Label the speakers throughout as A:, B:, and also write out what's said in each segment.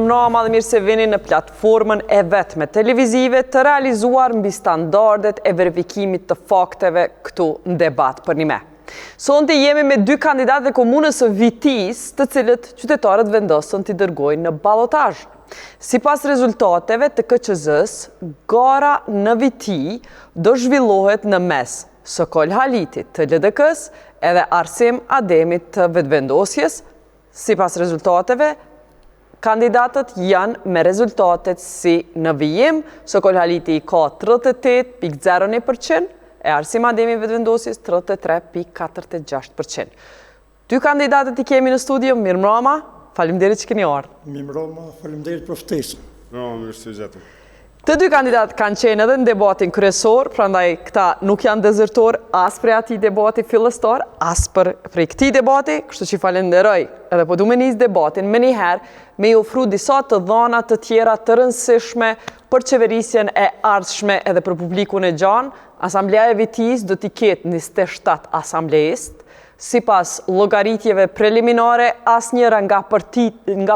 A: Mirëmbrëma dhe mirë se vini në platformën e vetme televizive të realizuar mbi standardet e verifikimit të fakteve këtu në debat për një me. Sonte jemi me dy kandidatë e komunës së Vitis, të cilët qytetarët vendosën t'i dërgojnë në ballotazh. Sipas rezultateve të KQZ-s, gara në Viti do zhvillohet në mes Sokol Halitit të LDK-s edhe Arsim Ademit të vetëvendosjes. Sipas rezultateve, kandidatët janë me rezultatet si në vijim. Sokol Haliti ka 38.01% e Arsim Ademi vetëvendosjes 33.46%. Dy kandidatët I kemi në studio, mirëmbrëma, faleminderit që keni ardhur.
B: Mirëmbrëma, faleminderit për ftesën.
C: Mirë se gjetëm.
A: Të dy kandidatë kanë qenë edhe në debatin kryesor, prandaj këta nuk janë dezertor as për atij debati fillestar, as për këtij debati, kështu që falenderoj. Edhe po du me nis debatin me njëherë me I ofru disa të dhëna të tjera të rëndësishme për qeverisjen e ardhshme edhe për publikun e gjanë. Asambleja e Vitis do t'i ketë 27 asamblejist. Sipas llogaritjeve preliminare, asnjëra nga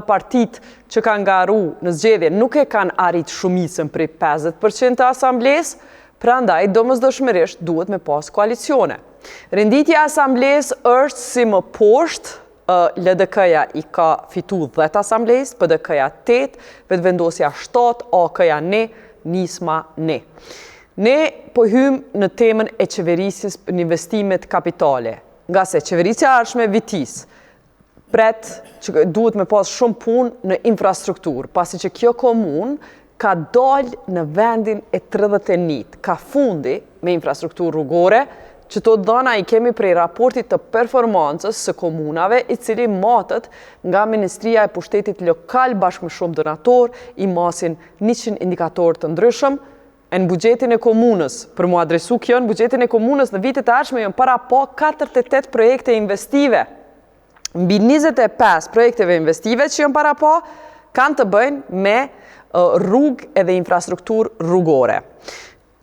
A: partit që kanë garu në zgjedhje nuk e kanë arrit shumicën prej 50% të asamblesë, prandaj domosdoshmërisht duhet me pas koalicione. Renditja e asamblesë është si më poshtë, LDK-ja I ka fitu 10 asamblesë, PDK-ja 8, vetëvendosja 7, AK-ja 1, Nisma 1. Ne po hym në temën e qeverisjes në investimet kapitale. Nga se qeverisja ardhshme Vitis pret që duhet me pas shumë punë në infrastrukturë, pasi që kjo komunë ka dalë në vendin e 31, ka fundi me infrastrukturë rrugore, që to dhëna I kemi prej raportit të performancës së komunave, I cili matët nga Ministria e Pushtetit Lokal bashkë me shumë donator, I masin 100 indikator të ndryshëm. Në bugjetin e komunës, për mu adresu kjo, në bugjetin e komunës në vitet e ardhshme janë para po 48 projekte investive. Mbi 25 projekteve investive që janë para po, kanë të bëjnë me rrugë edhe infrastrukturë rrugore.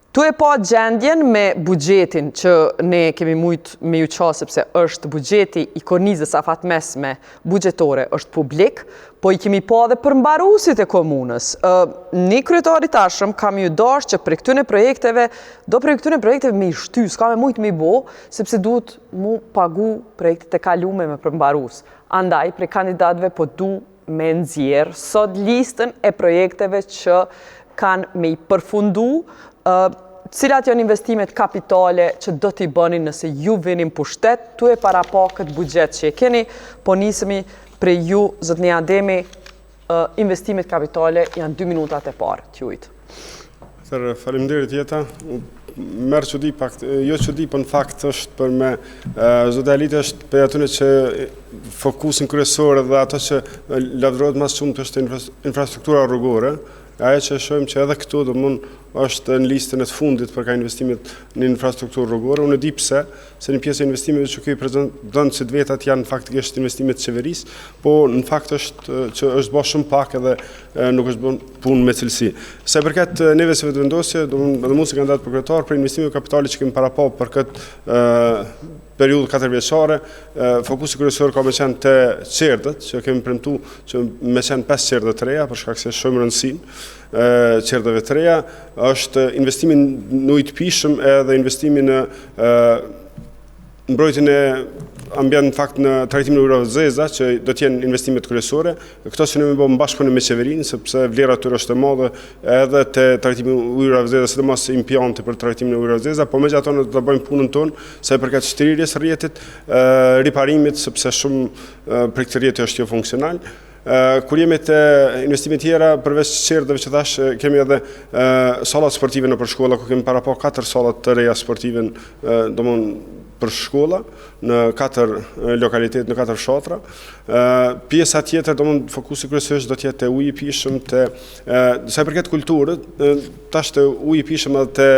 A: Tu e pa gjendjen me bugjetin që ne kemi mujt me ju qa sepse është bugjeti I kornizës afatmesme bugjetore është publik, po I kemi pa dhe përmbarusit e komunës. Një kryetari tashëm kam ju dash që për këtyne projekteve, do për këtyne projekteve me I shty, s'ka me mujt me I bo, sepse duhet mu pagu projektet e kalume me përmbarus. Andaj, për kandidatve po du me nxjerr sot listën e projekteve që kanë me I përfundu, cilat janë investimet kapitale që do t'i bëni nëse ju vinin pushtet, tu e para pa këtë bugjet që e keni, po nisemi prej ju, zotni Ademi, investimet kapitale janë 2 minutat e parë, t'jujtë.
C: Faleminderit jeta. Merë që di pak, jo që di, për në fakt është për me zotë Haliti është për atyne që fokusin kryesor dhe ato që lavdrohet mas shumë të është infrastruktura rrugore. Ajo që shojmë që edhe këtu do mund është në listën e të fundit për ka investimit në infrastrukturë rrugore. Unë di pse, se një pjesë e investimeve që këj prezentën që të vetat janë faktikisht investimet të qeverisë, po në fakt është që është bërë shumë pak edhe nuk është bërë punë me cilësi. Se përket neve se vetëvendosje, do mund si kandidat për kryetar për investimet kapitali që kemi para pa për këtë periudhë 4 vjeçare, fokusi kryesor ka me qenë të qerdët, që kemi premtu që me qenë 5 qerdët të reja, për shkak se shumë rëndësinë qerdëve të reja, është investimin në ujë të pishëm edhe investimin në mbrojtjen e ambient në fakt në trajtimin e ujrave të zeza, që do t'jenë investimet kryesore. Këto që ne me bëmë bashkëpunim me qeverinë, sepse vlera tyre është e madhe edhe te trajtimi i ujrave të zeza, sidomos impianti për trajtimin e ujrave të zeza, po megjithatë ne do ta bëjmë punën tonë sa I përket shtrirjes së rrjetit, riparimit, sepse shumë prej këtij rrjeti është jo funksional. Kur jemi të investimet tjera, përveç qerdëve që thash, kemi edhe sallat sportive në për shkolla, ku kemi para po 4 sallat të reja sportive, domthon për shkolla, në 4 lokalitet, në 4 fshatra. Pjesa tjetër, domthon fokusi kryesisht do të jetë te uji I pishëm, sa I përket kulturës, tash te uji I pishëm edhe te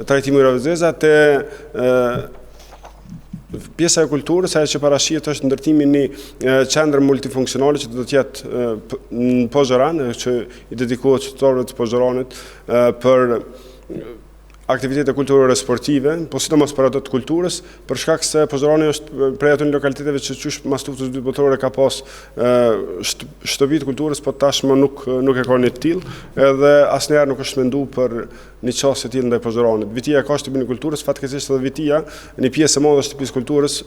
C: trajtimi I ujrave të zeza, te pjesa e kulturës, ajo që parashihet është ndërtimi një qendër multifunksionale që do të jetë në Pozhoran, që I dedikohet qytetarëve të Pozhoranit për aktivitete kulturore sportive, po sidomos për ato të kulturës, për shkak se Pozorani është prej atyre lokaliteteve që qysh mas tuftës dytbotërore ka pas shtëpi të kulturës, po tashmë nuk e ka një të tillë, edhe asnjëherë nuk është menduar për një qasje të tillë ndaj Pozoranit. Vitia ka shtëpinë e kulturës, fatkeqësisht edhe Vitia, një pjesë e madhe e shtëpisë kulturës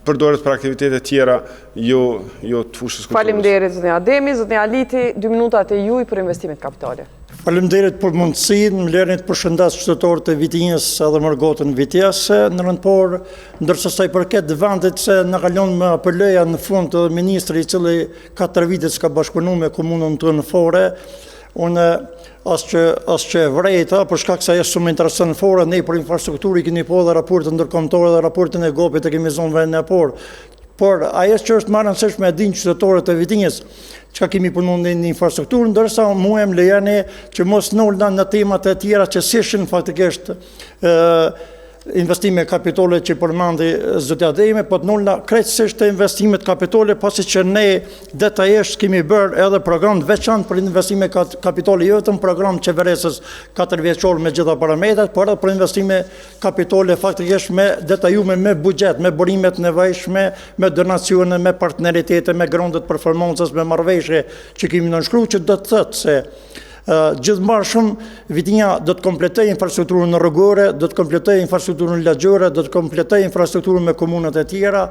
C: përdoret për aktivitete tjera jo të fushës kulturës.
A: Faleminderit zotni Ademi, zotni Aliti, 2 minutat e juaj për investimet kapitale.
B: Faleminderit për mundësinë, më lërni të përshëndes qytetarët e Vitinjës edhe Mërgotën Vitjesë, në rëndëpor, ndërsa sa i përket vendit se në kalon me apëleja në fund të ministri i cili 4 vite s'ka bashkëpunu me komunën të në Fore, unë as që vrejta, për shkak se ajo shumë interesën në Fore, ne për infrastrukturë i keni po dhe raportin ndërkombëtar dhe raportin e GOP-it e kemi zonë vendin e por ajo që është marrë nësishme e din qytetarët e Vitinjës, që kemi punu në infrastrukturë, ndërsa mu e më lejani që mos nëllëna në temat e tjera që sishin faktikisht investime kapitale që përmendi zotja Ademi, po të nëllëna krejtësisht të investimet kapitale, pasi që ne detajisht kemi bërë edhe program të veçantë për investime kapitale, jo vetëm program qeverisës 4 vjeçor me gjitha parametrat, por edhe për investime kapitale faktikisht me detajume me buxhet, me burimet nevojshme, me donacione, me partneritete, me grandet performancës, me marrëveshje që kemi nënshkruar, që do të thotë se gjithmarrshëm Vitinja do të kompletoj infrastrukturën rrugore, do të kompletoj infrastrukturën lagjore, do të kompletoj infrastrukturën me komunat e tjera,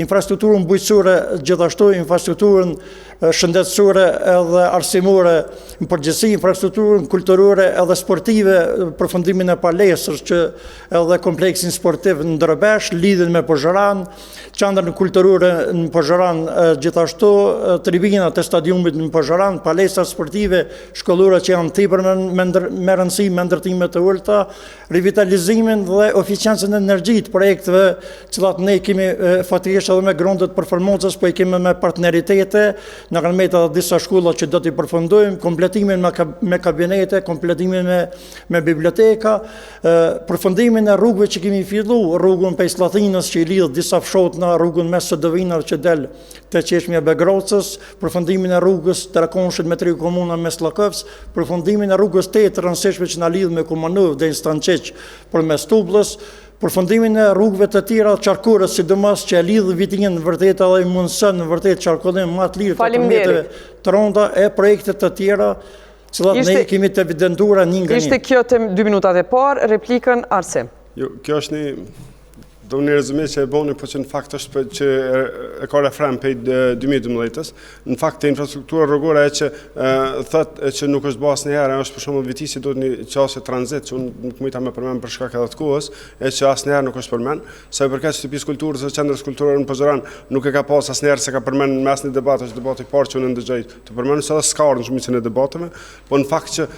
B: infrastrukturën bujqësore, gjithashtu infrastrukturën shëndetësore edhe arsimore në përgjithësi, infrastrukturën kulturore edhe sportive, përfundimin e palesrës që edhe kompleksin sportiv në Ndërbesh, lidhen me Pozhoran, qendrën kulturore në Pozhoran, gjithashtu tribinat e stadiumit në Pozhoran, palestra sportive, shkollore që janë tepër me rëndësi me ndërtime të ulta, revitalizimin dhe eficiencën e energjit projekteve, cilat ne kemi fatikisht edhe me grondet performancës, po i kemi me partneritete, në kanë meta disa shkolla që do t'i përfundojmë, kompletimin me kabinete, kompletimin me biblioteka, përfundimin e rrugëve që kemi fillu, rrugën Pej Sllatinës që i lidh disa fshotna, rrugën mes së Dovinar që del te Qeshmja Begrocës, përfundimin e rrugës Trakonshit me 3 komuna mes Llakovs, përfundimin e rrugës 8 të rëndësishme që na lidh me Kumanov dhe Stançeq përmes Tublës, përfundimin e rrugëve të tjera qarkurës, sidomos që e lidh Vitinjën në vërtet edhe i mundson në vërtet qarkullim më të lirë të rrugëve të rënda e projekte të tjera, cilat ne kemi të evidentuara një nga një.
A: Ishte kjo të 2 minutat e parë, replikën Arsim.
C: Jo, kjo është një do një rezume që e boni, po që në fakt është që e ka refren pej 2012-ës. Në fakt, infrastruktura rrugore e që thët që nuk është bas një herë, është për shumë Vitisi do një qasje tranzit, që unë nuk mëjta me përmen për shkak edhe të kohës, e që asë një herë nuk është përmen, se përket shtëpisë kulturës dhe qendrës kulturore në Pozhoran nuk e ka pas asë një herë se ka përmen në mes një debat, është debati parë që unë ndëgjej të përmen, se edhe s'ka në shumicën e debateve, po në fakt që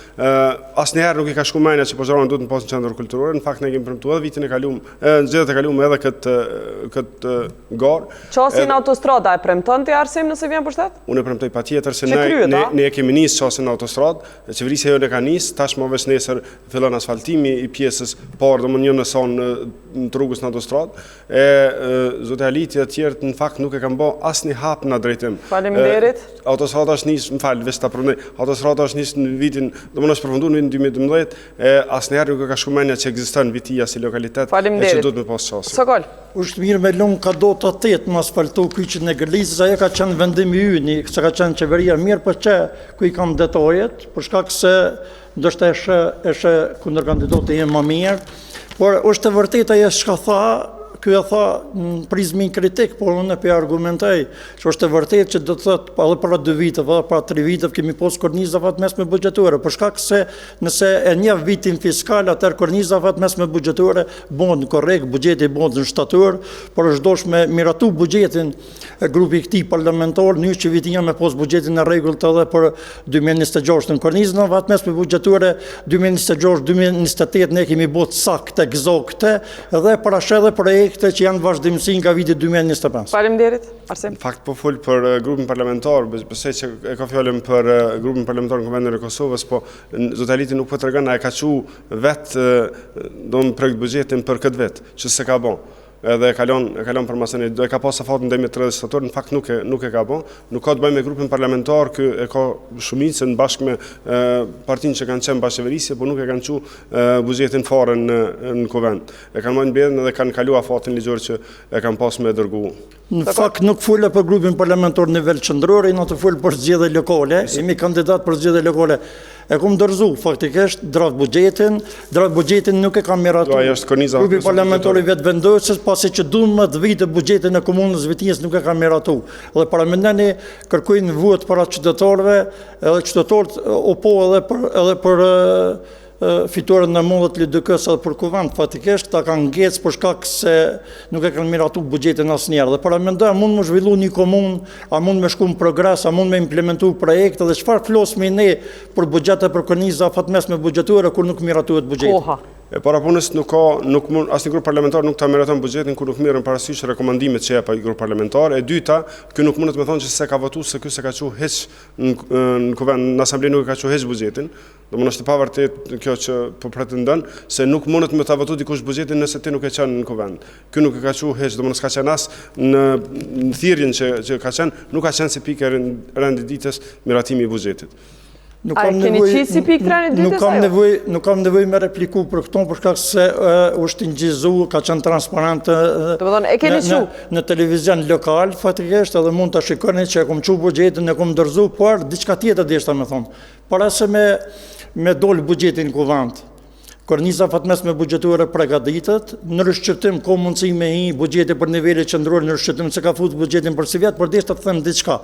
C: asë një herë nuk i ka shku menja që Pozhoran duhet në pas në qendrë kulturore, në fakt ne kemi përmtu edhe vitin e kalum, gjedet e kalum edhe këtë garë.
A: Qasin autostrada e premton të Arsim nëse vjen për shtet?
C: Unë e premtoj patjetër se ne e kemi nisë qasin autostradë, qeverisja jo ne ka nisë, tash më veç nesër fillon asfaltimi i pjesës parë, do më një nëson në të rrugës në autostradë, zote Aliti e tjerët në fakt nuk e kam bo asë një hap në drejtim.
A: Faleminderit.
C: Autostrada është nisë, më falë, veç të prëndej, autostrada është nisë në vitin, do më nështë përfundu në vitin 2012, asë njerë nuk e ka shkumenja që egziston Vitia si lokalitet, e që duhet me pas qasin.
A: Sokol.
B: Është mirë me lënë ka do të atet më asfaltu kyqin e Gërlisës, ajo ka qenë vendimi yni, se ka qenë qeveria mirë, për që ku i kam detajet, për shkak se ndoshta eshe kundër kandidatë e më mirë, por është e vërtet ajo çka tha, ky e tha në prizmin kritik, por unë e argumentoj që është e vërtet që do të thotë edhe para 2 viteve, para 3 viteve kemi pas korniza fatmesme buxhetore, për shkak se nëse e njeh vitin fiskal, atëherë korniza fatmesme buxhetore bëhen korrekt, buxheti bëhet në shtator, por është dosh me miratu buxhetin e grupi i këtij parlamentar, në që Vitinja me pas buxhetin e rregullt edhe për 2026 në kornizën fatmesme buxhetore 2026-2028 ne kemi bërë saktë eksakte dhe parashë edhe projekte që janë vazhdimësi nga viti 2025.
A: Faleminderit, Arsim.
C: Në fakt po fol për grupin parlamentar, besoj që e ka fjalën për grupin parlamentar në Kuvendin e Kosovës, po zoti Aliti nuk po tregon, a e ka çu vet do në projekt buxhetin për këtë vit, që se ka bën. edhe e kalon për masën do e ka pas afatin ndaj me 30 shtator, në fakt nuk e ka bën, nuk ka të bëjë me grupin parlamentar që e ka shumicën bashkë me partinë që kanë qenë bashkëqeverisje, por nuk e kanë çu buxhetin fare në kuvend. E kanë marrë mbledhjen edhe kanë kaluar afatin ligjor që e kanë pas me dërgu.
B: Në fakt nuk fula për grupin parlamentar nivel qendror, në të fol për zgjedhje lokale, jemi kandidat për zgjedhje lokale. E kom dorëzu faktikisht draft buxhetin nuk e kam miratu. Grupi parlamentar i vetë vendosës pasi që 12 vite buxhetin e komunës Vitijës nuk e kam miratu. Dhe paramendani kërkojnë vot para qytetarëve, edhe qytetarët opo edhe për fituarën në mundet LDK-s edhe për kuvend, fatikisht ta kanë ngecë për shkak se nuk e kanë miratu buxhetin asnjëherë. Dhe paramendoj, a mund më zhvillu një komunë, a mund me shku në progres, a mund me implementu projekte, dhe çfarë flosmi ne për buxhete për korniza fatmesme buxhetuare kur nuk miratuhet buxheti.
A: Koha.
C: E para punës asnjë grup parlamentar nuk ta miraton buxhetin kur nuk merren parasysh rekomandimet që jep ai grup parlamentar. E dyta, ky nuk mundet me thonë që se ka votuar se ky se ka çu hiç në kuvend, në asamblenë nuk e ka çu hiç buxhetin. Domthonë është e pavërtet kjo që po pretendon se nuk mundet me ta votu dikush buxhetin nëse ti nuk e qenë në kuvend. Ky nuk e ka çu hiç, domthonë s'ka qenë as në thirrjen që ka qenë, nuk ka qenë si pikë rendititës miratimi i buxhetit.
A: Nuk
B: kam nevojë me repliku për këto për shkak se është ngjizu, ka qenë transparente në televizion lokal, fatikisht edhe mund ta shikoni që e kam çu buxhetin, e kam dorëzu, por diçka tjetër deshta me thonë. Para se me dol buxhetin kuvend. Korniza fatmesme buxhetuare përgatitet, në rishqyrtim ka mundësi me hi buxheti për nivele qendrore në rishqyrtim se ka fut buxhetin për si vjet, por deshta të them diçka.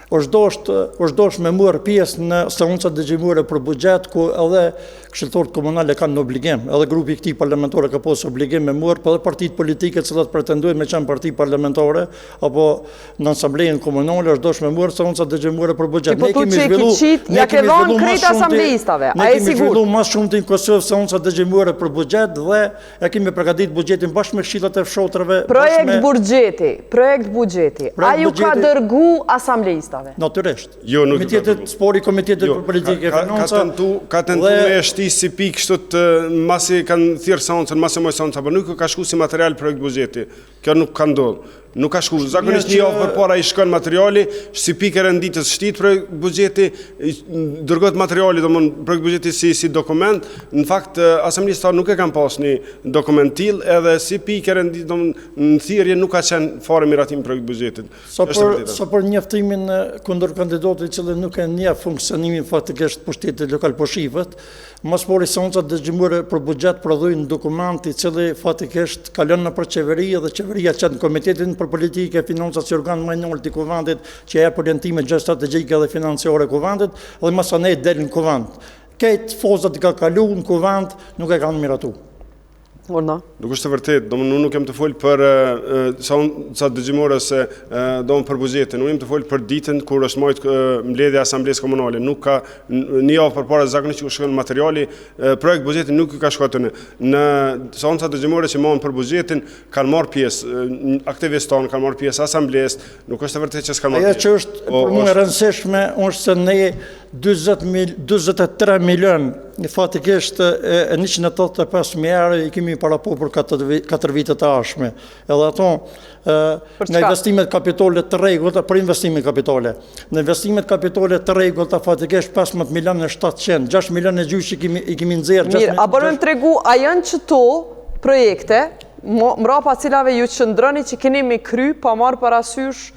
B: është dosh me marrë pjesë në seancat dëgjimore për buxhet, ku edhe këshilltarët komunale kanë në obligim, edhe grupi i këtij parlamentare ka pas obligim me marrë, po edhe partitë politike të cilat pretendojnë me qenë parti parlamentare apo në asamblenë komunale është dosh me marrë seancat dëgjimore për buxhet.
A: Ne kemi zhvilluar krejt asambleistave.
B: Ne kemi zhvilluar më shumë të Kosovë seancat dëgjimore për buxhet dhe e kemi përgatitur buxhetin bashkë me këshillat e fshatrave.
A: Projekt buxheti. A ju ka dërgu asambleistave?
B: Natyrisht.
C: Jo, nuk
B: spori Komitetit për Politikë e Financa.
C: Ka tentuar me shti si pikë kështu të masi kanë thirrë seancën, masi më seanca, por nuk ka shku si material projekt buxheti. Kjo nuk ka ndodhur. Nuk ka shku, zakonisht një javë përpara i shkon materiali, si pikë renditës shtit projekt buxheti, dërgohet materiali, domthonë projekt buxheti si dokument. Në fakt asambleistar nuk e kanë pas një dokument till, edhe si pikë renditës, domthonë në thirrje nuk ka qenë fare miratim projekt buxhetit.
B: Sa për njoftimin kundër kandidatit i cili nuk e njeh funksionimin faktikisht pushtetit lokal po shifet, mas pori seancat dëgjimore për buxhet prodhojnë dokument i cili faktikisht kalon nëpër qeveri dhe qeveria çon Komitetin për Politikë e Financa si organ më i lartë i kuvendit që jep orientime strategjike dhe financiare kuvendit dhe masanej del në kuvend. Këtë fazat i ka kalu në kuvend nuk e kanë miratu.
C: Nuk është të vërtet, unë nuk jem të folë për sa dëgjimore se për buxhetin, unë jem të folë për ditën kur është marrë mbledhja e asamblesë komunale. Nuk ka një javë përpara zakonisht që shkon materiali, projekt buxheti nuk ka shkuar në seanca dëgjimore që marrin për buxhetin, kanë marrë pjesë aktivistë, kanë marrë pjesë asamblesë, nuk është të vërtet që s'kan marrë pjesë.
B: Ajo që është për mua e rëndësishme është se ne 23 milion fatikisht e 185.000 euro i kemi parapo për 4 vitet e ardhshme. Edhe ato në investimet kapitale të rregullta, për investimet kapitale. Në investimet kapitale të rregullta fatikisht 15 milionë 700, 6 milionë e gjysmë i kemi nxjerrë.
A: Mirë, a bërë më tregu, a janë qëto projekte, mrapa cilave ju qëndroni që keni me kry, pa marë parasysh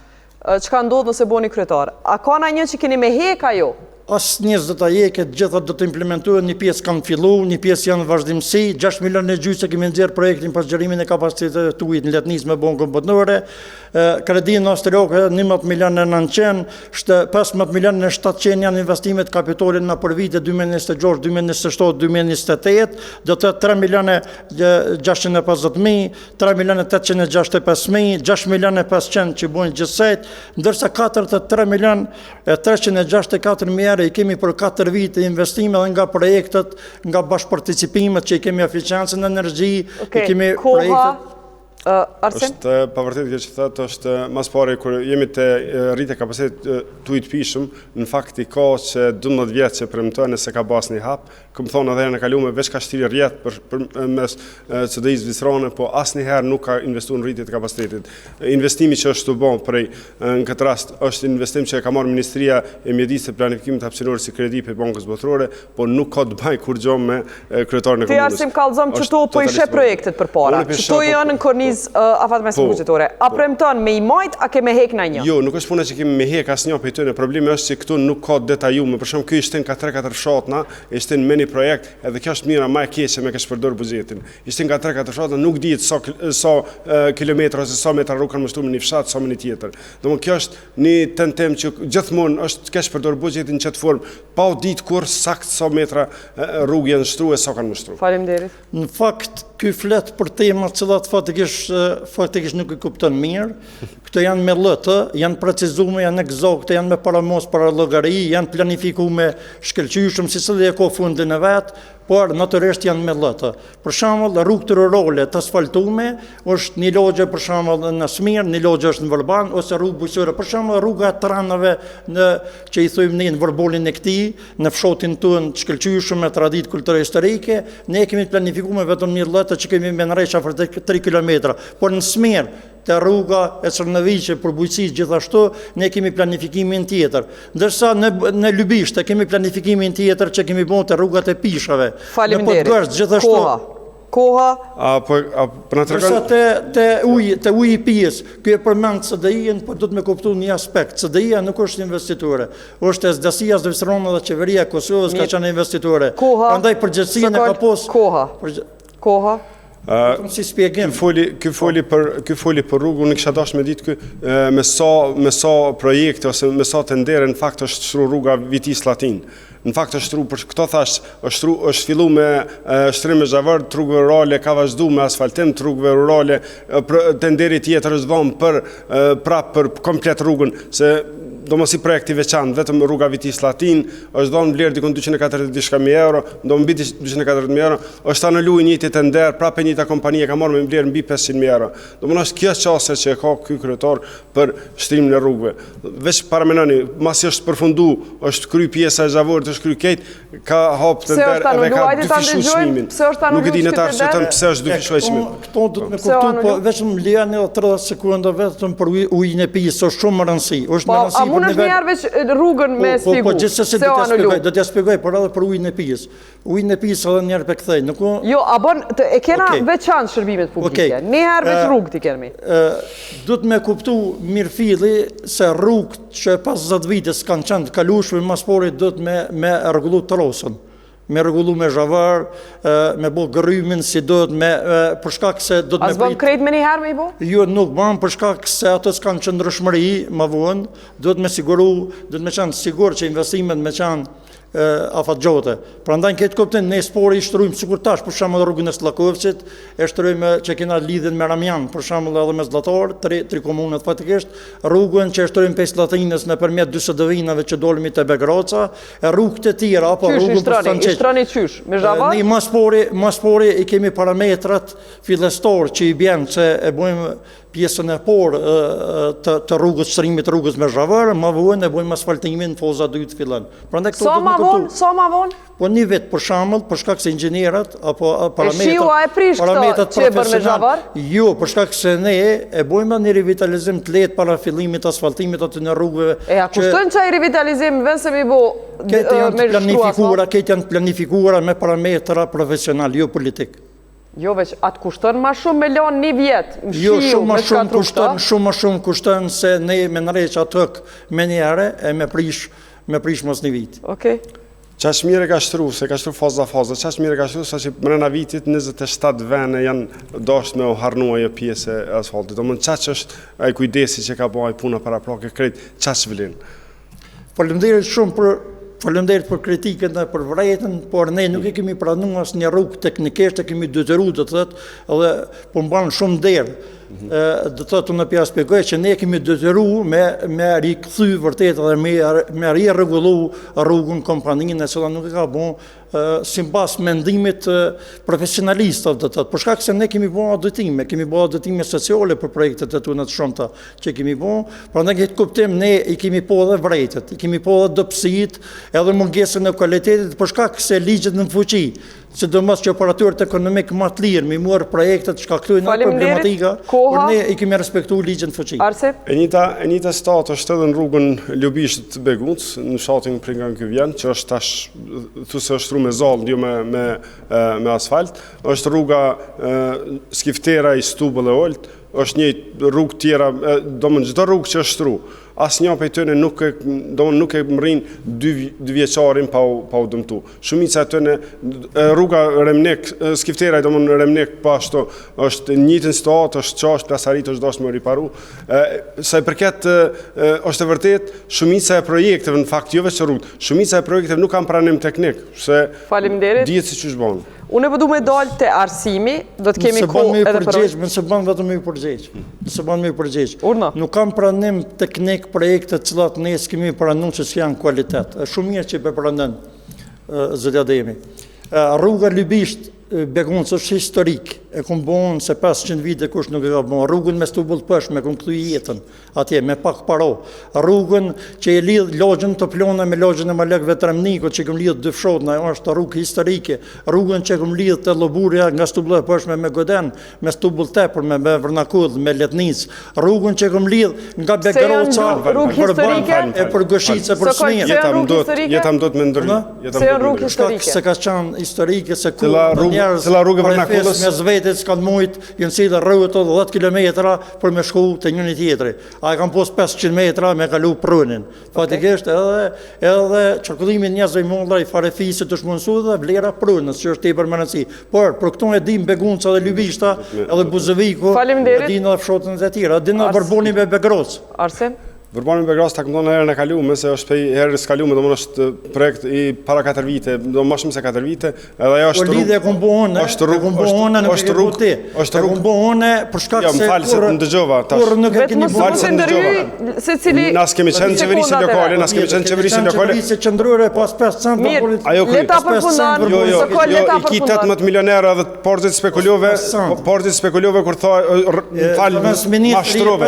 A: që ka ndodhë nëse boni kryetar. A ka na një që keni me heka jo?
B: Asë njës dhe ta jeket, gjithat do të implementuar, një pjesë kanë fillu, një pjesë janë vazhdimësi, 6 milionë e gjysmë kemi nxjerrë projektin për zgjerimin e kapacitetit të ujit në letnis me bankën botërore, kredinë austriake 11 milionë e 900, 15 milionë e 700 janë investimet kapitale në për vite 2026, 2027, 2028, do të 3 milionë e 650.000, 3 milionë e 865.000, 6 milionë e 500 që bojnë gjithsejt, ndërsa 43 milionë e 364.000 i kemi për 4 vite investime dhe nga projektet, nga bashkëparticipimet që i kemi eficiencën në energji, i kemi projektet.
A: Arsen?
C: Është pa vërtet kjo që thotë, është mas pari kur jemi te rritja kapacitetit të pishëm, në fakt i ka që 12 vjet që premton se ka bas një hap, këmë thonë edhe herën e kaluar veç ka shtrirë rjet për mes CDI-s Zvicrane, po asnjëherë nuk ka investuar në rritje të kapacitetit. Investimi që është të bën prej në këtë rast është investim që ka marrë Ministria e Mjedisit dhe Planifikimit Hapësinor si kredi për Bankës Botërore, po nuk ka të bëjë kur gjë me kryetarin e komunës.
A: Ti Arsim kallëzom që to po ishe projektet përpara. Çto janë në kornizë afatmesë buxhetore. A premton me i majt, a ke me hek në një?
C: Jo, nuk është puna që kemi me hek asnjë prej tyre. Problemi është që këtu nuk ka detajuar. Për shembull, ky ishte ka 3-4 fshatna, ishte në mini projekt, edhe kjo është mira më e keqe me kësht përdor buxhetin. Ishte nga 3-4 fshatna, nuk dihet sa kilometra ose sa metra rrugë kanë mbështuar në një fshat, sa në një tjetër. Domethënë kjo është një tentim që gjithmonë është kësht përdor buxhetin në çet formë, pa u ditë kur sakt sa metra rrugë janë shtruar e sa kanë mbështuar.
A: Faleminderit.
B: Në fakt, ky flet për tema të cilat faktikisht nuk e kupton mirë. Këto janë me lëtë, janë precizuar, janë eksakte, janë me paramos para llogari, janë planifikuar me shkëlqyeshëm si cili e ka fundin e vet, por natyrisht janë me lëtë. Për shembull, rrugë rurale të asfaltuar është një lagje për shembull në Smir, një lagje është në Vërban ose rrugë bujqësore. Për shembull, rruga e Tranave që i thojmë ne në Vërbolin e këtij, në fshatin tonë të shkëlqyeshëm me traditë kulturore historike, ne kemi planifikuar vetëm një lëtë që kemi me nërreqa për 3 km, por në Smir të rruga e Cërnëviqe për bujqësi gjithashtu, ne kemi planifikimin tjetër. Ndërsa në Lybishte kemi planifikimin tjetër që kemi bën të rrugat e pishave.
A: Faleminderit.
B: Në Podgorz gjithashtu.
A: Koha.
C: Po na tregon.
B: Përsa te uji i pijës, ky e përmend CDI-n, po do të më kuptoj një aspekt. CDI-a nuk është investitore. Është SDASI-a Zvicrane dhe qeveria e Kosovës ka qenë investitore. Prandaj përgjegjësinë ka pas.
A: Koha.
B: Si spjegim.
C: Ky foli për rrugën, unë kisha dashur me ditë ky me sa projekte ose me sa tendere në fakt është shtruar rruga Vitis Llatin. Në fakt është shtruar për këto thash, është filluar me shtrim me zhavër, rrugëve rurale ka vazhduar me asfaltim, rrugëve rurale tenderi tjetër është vënë për komplet rrugën, se do mos i projekti veçantë, vetëm rruga Vitis Llatin është dhënë vlerë dikon 240.000 euro, do mbi 240.000 euro, është anuluar një tender, prapë njëta kompani e ka marrë me vlerë mbi 500.000 euro. Domethënë është kjo çështje që ka ky kryetar për shtrimin e rrugëve. Veç paramenoni, masi është përfunduar, është kry pjesa e zhavorit, është kry kejt, ka hap tender edhe ka dyfishuar çmimin. Nuk e di në të arsyeton pse është dyfishuar çmimin.
B: Këto do të më kuptoj, po vetëm lejani 30 sekonda vetëm për ujin e pijës, është shumë më rëndësi. Është më rëndësi.
A: Unë është njerë veç rrugën me spigu.
B: Po gjithsesi do t'ja spjegoj, por edhe për ujin e pijës. Ujin e pijës edhe njerë për këthej.
A: Jo, e kena veçanë shërbimet publike. Njerë veç rrugë t'i kemi.
B: Do t'me kuptu mirëfilli se rrugë që pas 10 vitës kanë qenë të kalushme, mas pori do t'me rregullu trosën. Me rregullu me zhavar, me bo gërrymin si do të për shkak se do të me prit.
A: As bëm krejt me njëherë me i bo?
B: Jo, nuk bëm për shkak se ato s'kan qëndrëshmëri më vonë, do të me siguru, do të me qenë sigur që investimet me qenë afatgjote. Prandaj këtë kuptim ne spori i shtrujmë sikur tash për shembull rrugën e Slakovcit, e shtrujmë që kena lidhjen me Ramjan, për shembull edhe me Zllator, tri komunat faktikisht, rrugën që e shtrujmë pesë Llatinës nëpërmjet dy SDV-nave që dolmi te Begraca, e rrugët e tjera apo rrugën për Stançeç.
A: Shtroni qysh, me zhavar?
B: Ne mas pori i kemi parametrat fillestor që i bjen që e bëjmë pjesën e porë të rrugës, shtrimit rrugës me zhavar, ma vonë e bëjmë asfaltimin foza 2 të fillen.
A: Sa ma vonë?
B: Po një vetë për shembull, për shkak se inxhinierat apo parametrat.
A: E shiu a e prish këto që e bërë me zhavar?
B: Jo, për shkak se ne e bëjmë një revitalizim të lehtë para fillimit të asfaltimit aty në rrugëve.
A: E a kushton çaj revitalizim vend se mi bo me
B: planifikuara, këtë janë planifikuara me parametra profesional, jo politik.
A: Jo, veç, atë kushton ma shumë me lanë një vjetë,
B: jo, shumë ma shumë kushton se ne me nërreq atëk me njëre e me prish mos një vit.
A: Okej.
C: Qash mire ka shtru, se ka shtru faza, qash mire ka shtru, sa që mërëna vitit 27 vene janë dasht me u harnua jo pjesë e asfaltit. Do mënë qash është aj kujdesi që ka bëj puna para plake krejt, qash vëllin.
B: Faleminderit për kritikën dhe për vërejtën, por ne nuk e kemi pranuar asnjë rrugë teknikisht, e kemi detyruar të thotë, edhe po mban shumë derë. do të thotë unë pja shpjegoj që ne kemi detyru me rikthy vërtet dhe me rirregullu rrugën kompaninë e cila nuk e ka bon sipas mendimit profesionalistëve, do të thotë, për shkak se ne kemi bën auditime sociale për projektet e tona të shumta që kemi bën, prandaj këtë kuptim ne i kemi po edhe vërejtet, i kemi po edhe dobësitë, edhe mungesën e kualitetit për shkak se ligjet në fuqi, sidomos që operatorët ekonomik më të lirë mi marr projektet shkaktojnë problematika, por ne i kemi respektuar ligjin në fuqi.
A: Arsip?
C: E njëta stat është edhe në rrugën Ljubishit të Begunc, në fshatin prej nga ky vjen, që është tash thosë është me zallë, jo me asfalt, është rruga Skiftera i Stubull e Olt, është një rrugë tjera, domethënë çdo rrugë që është shtru, asnjë prej tyre nuk e mrin dy vjeçarin pa u dëmtu. Shumica e tyre rruga Remnek, Skiftera, domethënë Remnek po ashtu është në njëjtën situatë, është çast plasarit është dashur me riparu. Sa i përket është e vërtet, shumica e projekteve në fakt jo vetëm rrugë, shumica e projekteve nuk kanë pranim teknik, se dihet se ç'është bën.
A: Unë e përdu me dalë të arsimi, do të kemi kohë edhe për rrugë.
B: Nëse ban vetëm me i përgjigj.
A: Urna.
B: Nuk kam pranim teknik projekte të cilat ne s'kemi pranuar se janë kualitet. Është shumë mirë që e pranon zotja Ademi. Rruga Ljubisht Begunc është historik, e kom bon se 500 vite kush nuk e ka bon. Rrugën me Stubull Pëshme, kom këtu jetën atje, me pak paro. Rrugën që e lidh lagjën të plona me lagjën e Malekve Tremnikut, që kom lidh dy fshatna, është rrugë historike. Rrugën që kom lidh të Lloburja nga Stubull Pëshme me Goden, me Stubull Tepër, me Vrnakull, me Letnic. Rrugën që kom lidh nga Begroca, e për Goshice, për Smir.
C: Jeta më do të më ndërhy.
A: Se janë rrugë historike.
B: Se ka qenë historike, se ku
C: cila rrugë Vrnakullës
B: me Zvetit s'kan mujt, jënë cilë rrugët 10 kilometra për me shku të njëni tjetëri. A e kam pos 500 metra me kalu prunin. Fatikisht edhe qërkullimin njëzve i molla i farefisit të shmënsu dhe vlera prunës, që është tepër më rëndësi. Por, për këto e dim Begunca dhe Ljubishta, edhe Buzeviku, e din edhe fshotën e tjera, din edhe Vërboni me Begroc.
A: Arsim?
C: Vërbani me Begroc ta këmton herën e kalume, se është pej herës kalume, do më është projekt i para 4 vite, do më shumë se 4 vite, edhe ajo është rrugë.
B: Lidhje e kumbo one, është rrugë, për shkak se kur nuk e keni
A: bërë se ndërhy se cili...
C: Nas kemi qenë qeverisë lokale, nas kemi qenë qeverisë lokale.
B: Qeverisë qëndrore pas 5 cent.
A: Mirë, leta përfundan, sokol leta përfundan.
C: I ki 18 milionerë edhe portit spekulove, kur tha, falë, mashtrove.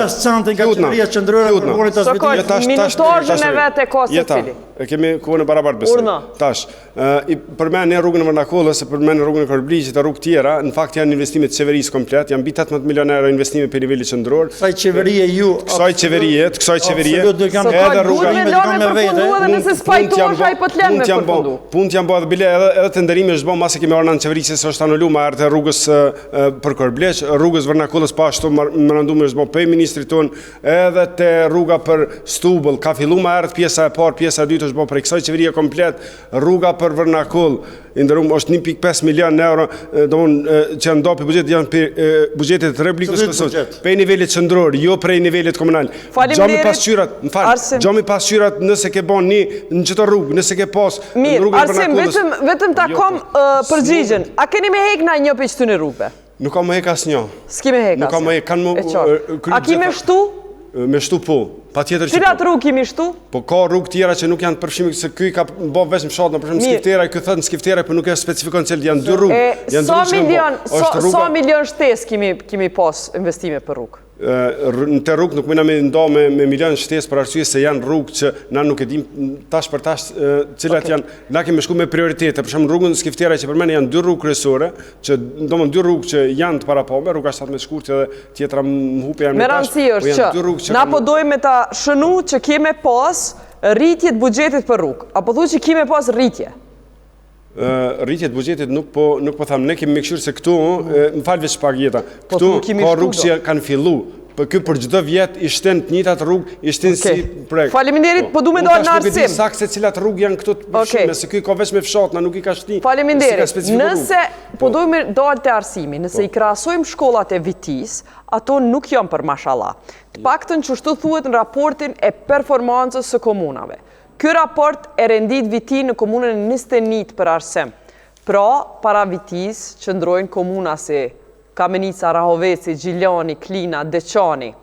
A: Sokol, minutorën e vetë e kosë të cili.
C: E kemi kohën e barabartë besoj. Tash, për me në rrugën e Vrnakullës, për me në rrugën e Korbligjit e rrugë tjera, në fakt janë investimet qeverisë komplet, janë mbi 18 milionerë investime për nivelli qendror.
B: Kësaj qeverie ju...
C: Kësaj qeverie,
A: edhe rruga me përfundu edhe nëse spajtosh ai po të lënë me përfundu.
C: Punë janë bërë bile edhe të ndërimi është bërë masë kemi orë në qeverisë se është anullu ma arte rrugës për Korblegj, rrugës Vrnakullës pa ashtu më rëndume është bërë për ministri ton, edhe të rruga për Stubull, ka fillu ma arte pjesa e parë, pjesa e dytë është bërë për kësaj qeverie komplet, rruga për Vrnakull, ndërrum është 1.5 milion euro, që janë do për buxhet, janë për buxhetet të Republikës Kosovës, prej nivellit qendror, jo prej nivellit komunal. Gjami pasqyrat, nëse ke bon në qëto rrugë, nëse ke pas
A: Mirë, Arsim, vetëm ta kom përgjigjen. A keni me hek na një për qëtu në rrugëve?
C: Nuk ka me hek as një.
A: S'ki me hek as një?
C: Nuk ka me hek.
A: A ki me shtu?
C: Me shtu po.
A: Cilat rrugë kimi shtu?
C: Po ka rrugë tjera që nuk janë të përfshimi, se këj ka bo vesh më shatë, në përfshimi Skiftera, këj thëtë në Skiftera, për nuk e specifikon cilë, janë 2 rrugë.
A: Sa milion shtes kimi pas investime për rrugë?
C: Në të rrugë nuk mëna me nda me milion shtes për arsye se janë rrugë që na nuk e dim tash për tash cilat janë, na kemi shku me prioritete, për shumë rrugën në Skiftera që për mene janë 2 rrugë kryesore, që domon 2 rrugë që janë të parapome, rruga 17 shkurt edhe tjetra më hupe janë
A: me rëndësi është që na po dojmë me ta shënu që keme pas rritje të buxhetit për rrugë, apo thu që keme pas rritje?
C: Rritjet buxhetit nuk po thamë, ne kemi me këshurë se këtu, më falë veç pak jeta, këtu ka rrugë që kanë fillu, për kjo për gjithë vjetë i shten të njëtat rrugë, i shten si projekt.
A: Faleminderit, po du me dojnë në arsim.
C: Nuk është sakë se cilat rrugë janë këtu të përshime, se kjo ka veç me fshatna, nuk i ka shti.
A: Faleminderit, nëse, po du me dojnë të arsimi, nëse i krasojmë shkollat e Vitis, ato nuk janë për mashallah. Të paktën që shtu thuhet në raportin e performancës së komunave. Ky raport e rendit Viti në komunën e 21 për Arsem. Pra, para Vitis qëndrojnë komuna si Kamenica, Rahoveci, Gjiljani, Klina, Deçani.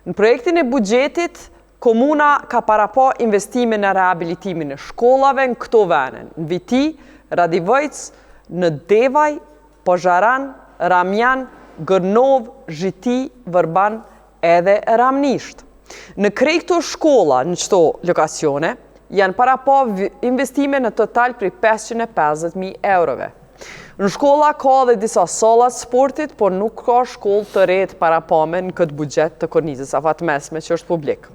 A: Në projektin e buxhetit, komuna ka parapo investime në rehabilitimin e shkollave në këto vene, në Viti, Radivojc, në Devaj, Pozharan, Ramjan, Gërnov, Zhiti, Vërban edhe Ramnisht. Në krejt këto shkolla në qëto lokacione, janë parapo investime në total për 550.000 eurove. Në shkolla ka dhe disa sallat sportit, por nuk ka shkollë të retë parapome në këtë buxhet të kornizës afatmesme që është publik.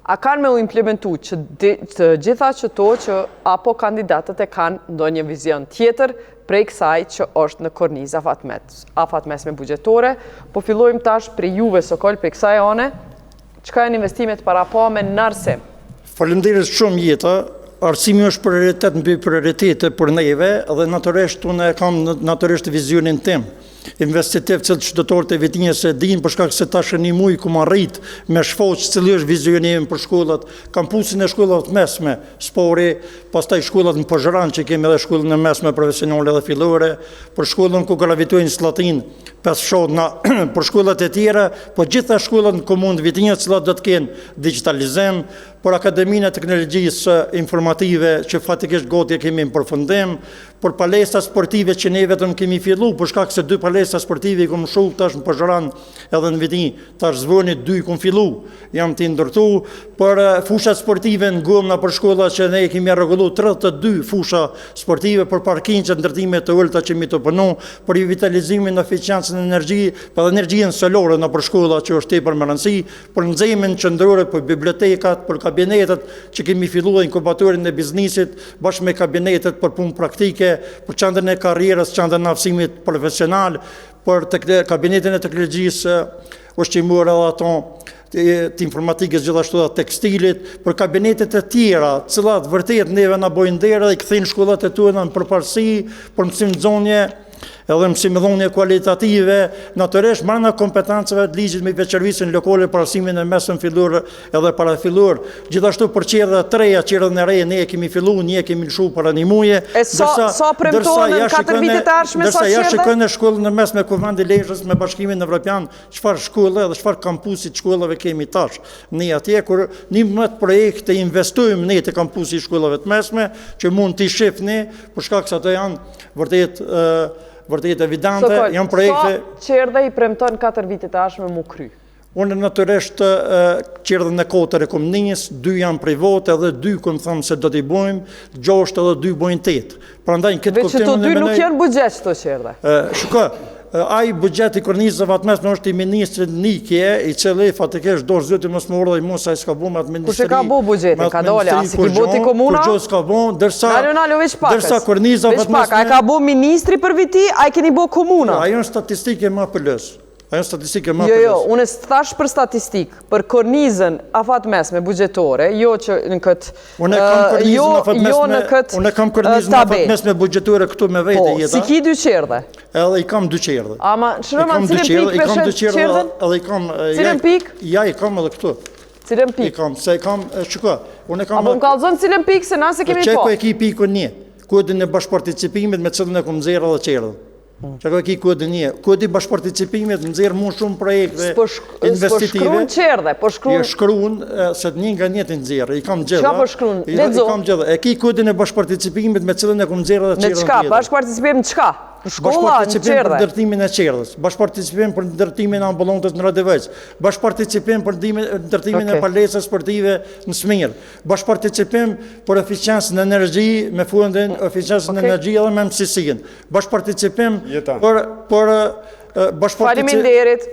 A: A kanë me u implementu që të gjitha qëto që apo kandidatët e kanë ndonjë vizion tjetër prej kësaj që është në kornizë afatmesme buxhetore, po fillojmë tash për juve Sokol për kësaj ane, çka janë investimet parapome në arsim.
B: Faleminderit shumë Jeta. Arsimi është prioritet mbi prioritete për neve dhe natyrisht unë kam natyrisht vizionin tim. Investitiv që qytetarët e Vitinjës e dinë për shkak se tash një muj ku më rrit me shfaq cili është vizioni im për shkollat, kampusin e shkollave të mesme, spori, pastaj shkollat në Pozharan që kemi edhe shkollën e mesme profesionale dhe fillore, për shkollën ku gravitojnë Slatin, 5 fshatna, për shkollat e tjera, po gjitha shkollat në komunë të Vitinjës cilat do të kenë digitalizim, për Akademinë e Teknologjisë Informative që fatikisht gati e kemi në përfundim, për palestra sportive që ne vetëm kemi fillu, për shkak se 2 palestra sportive i kom shoh tash në Pozharan edhe në Viti, tash zvoni 2 i kom fillu, jam të ndërtu, për fushat sportive në Gomna për shkolla që ne kemi rregullu 32 fusha sportive për parkingje ndërtime të ulta që mi të punu, për revitalizimin e eficiencën e energji, për energjinë solare në për shkolla që është tepër me rëndësi, për nxemin qendrore, për bibliotekat, për kabinetet që kemi filluar inkubatorin e biznisit bashkë me kabinetet për punë praktike, për qendrën e karrierës, qendrën e aftësimit profesional, për kabinetin e teknologjisë ushqimore dhe ato të informatikës gjithashtu dhe tekstilit, për kabinetet e tjera, cilat vërtet neve na bojnë derë dhe i kthejnë shkollat e tona në përparësi, për mësimdhënie edhe mësimdhënie kualitative, natyrisht marrë kompetencave të ligjit me veçërvisën lokale për arsimin e mesëm fillor edhe parafillor. Gjithashtu për qerdha të reja, qerdhën e re, ne e kemi fillu, ne e kemi lëshu për një muje.
A: E sa premtohen në 4 vitet e ardhshme sa qerdhe?
B: Dërsa ja shikojnë shkollën e mesme Kuvendi Lezhës me Bashkimin Evropian, çfarë shkolle dhe çfarë kampusit shkollave kemi tash. Ne atje kur 11 projekte investojmë ne te kampusi shkollave të mesme, që mund t'i shifni, për shkak se ato janë vërtet evidente, janë projekte...
A: Sa qerdhe i premton 4 vitet e ardhshme mu kry?
B: Unë natyrisht qerdhën e 4 e kom njës, 2 janë private edhe 2 kom thëmë se do t'i bojmë, 6 edhe 2 bojnë 8. Prandaj në këtë
A: kuptim që të 2 nuk janë buxhet këto qerdhe.
B: Shiko, ai buxheti kornizës afatmesme është i ministrit Nikje, i cili fatikisht dorë zoti mos më urdhë mos ai s'ka bu me atë ministri.
A: Kush e ka bu buxhetin? Ka dole, as i boti komuna?
B: Kur s'ka bu, dërsa korniza
A: afatmesme. A ka bu ministri për Viti, a i keni bu komuna?
B: Ajo në statistike më pëllës.
A: Jo, unë thash për statistik, për kornizën afatmesme buxhetore, jo që në këtë
B: Unë kam kornizën afatmesme buxhetore këtu me vete Jeta.
A: Si ki 2 qerdhe?
B: Edhe i kam 2 qerdhe.
A: Ama shërëma në cilën pik për qerdhen?
B: Edhe i kam...
A: Cilën pik?
B: Ja, i kam edhe këtu.
A: Cilën pik?
B: I kam, se i kam, shiko, unë kam...
A: Apo më kalzon cilën pik, se nëse kemi po?
B: Qeko e ki pikun një, kodin e bashkëparticipimit me cilën e kom zera dhe qerdhe. Qeko e ki kodin një, kodi bashkëparticipimit në zerë mund shumë projekte investitive.
A: Po shkruun qerdhe, po shkruun...
B: Jo shkruun, se një nga njëtë në zerë, i kam gjitha.
A: Qa po shkruun? Ledzo?
B: I kam gjitha. E ki kodin e bashkëparticipimit me cilën e kom zera dhe qerdhe.
A: Me qka? Bashkëparticipim në qka? Në shkolla, në qerdhe?
B: Për ndërtimin e qerdhës, bashkëparticipim për ndërtimin e ambulantës në Radivojc, bashkëparticipim për ndërtimin e palesës sportive në Smir, bashkëparticipim për eficiencën e energji me fundin eficiencën e energji edhe me mësisjen, bashkëparticipim për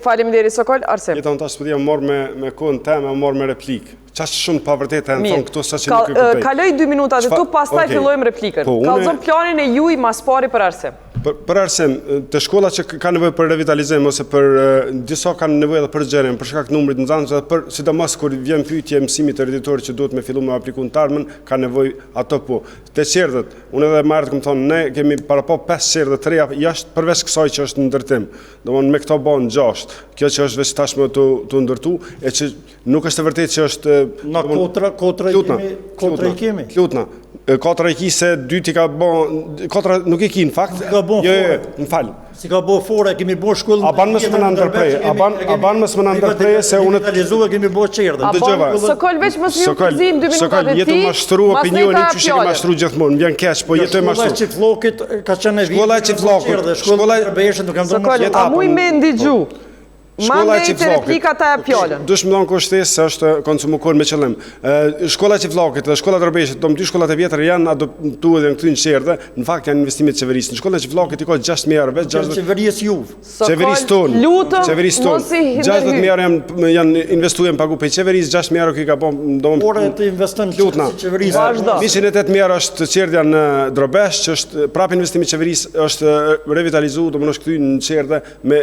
A: Faleminderit Sokol, Arsim.
C: Jeta, unë tash përdi jam marrë me kohën teme, marrë me replikë. Qash shumë pa vërtet e në thonë këto sa që nuk e kuptej.
A: Kaloj 2 minutat e tu, pastaj fillojmë replikën. Kalzon planin e juj mas pari për Arsim.
C: Për Arsim, të shkolla që ka nevojë për revitalizim, ose për disa kanë nevojë edhe për gjerim, për shkak numrit të nxënësve, për sidomos kur vjen pyetje mësimit të reditorit që duhet me fillu me apliku në tarmën, ka nevojë ato po. Te qerdhet, unë edhe marrë kam thonë, ne kemi para po 5 qerdhe të reja jashtë përveç kësaj që është në ndërtim. Domthonë me këto bën 6. Kjo që është veç tashmë të ndërtu, e që nuk është e vërtetë që është
B: na kotra i kemi.
C: Lutna. Katra e ki se dy ti ka bon, katra nuk e ki në fakt.
B: Ka bon fore.
C: Më falë.
B: Si ka bo fore, kemi bo shkollën.
C: A ban mësë më në ndërprej, a ban mësë më në ndërprej se unë...
B: Revitalizuar, kemi bo qerdën.
A: Sokol veç më s'ju përzim 2 minutat e ti,
C: Sokol, jetu mashtru opinionin që shike mashtru gjithmonë, më vjen keq, po jetu e
B: Shkolla e
C: mashtru.
B: Qifllokit ka qenë e vitë.
C: Shkolla e Qifllokut.
B: Shkolla e Rbeshën, nuk kam do
A: Sokol, a muj me ndigju? Ma me i të replika ta e pjollën.
C: Dush më donë kushtesë se është konsumukor me qëllim. Shkolla e Qifllokit dhe shkolla e Rbeshit, do më 2 shkollat e vjetër janë adoptuar dhe në këty në qerdhe, në fakt janë investimit qeverisë. Në shkolla e Qifllokit i ka 6.000 eurë,
B: Qeverisë juv.
C: Qeverisë tonë.
A: Lutëm, mos i
C: 60.000 eurë janë investuar pagu pe qeverisë, 6.000 eurë ki ka bon,
B: Ora të investon
C: lutna.
B: qeverisë.
A: Vazhdo.
C: 108.000 eurë është qerdhja në Drobesh, që është prap investimi qeverisë, është revitalizu, do më është këty në qerdhe me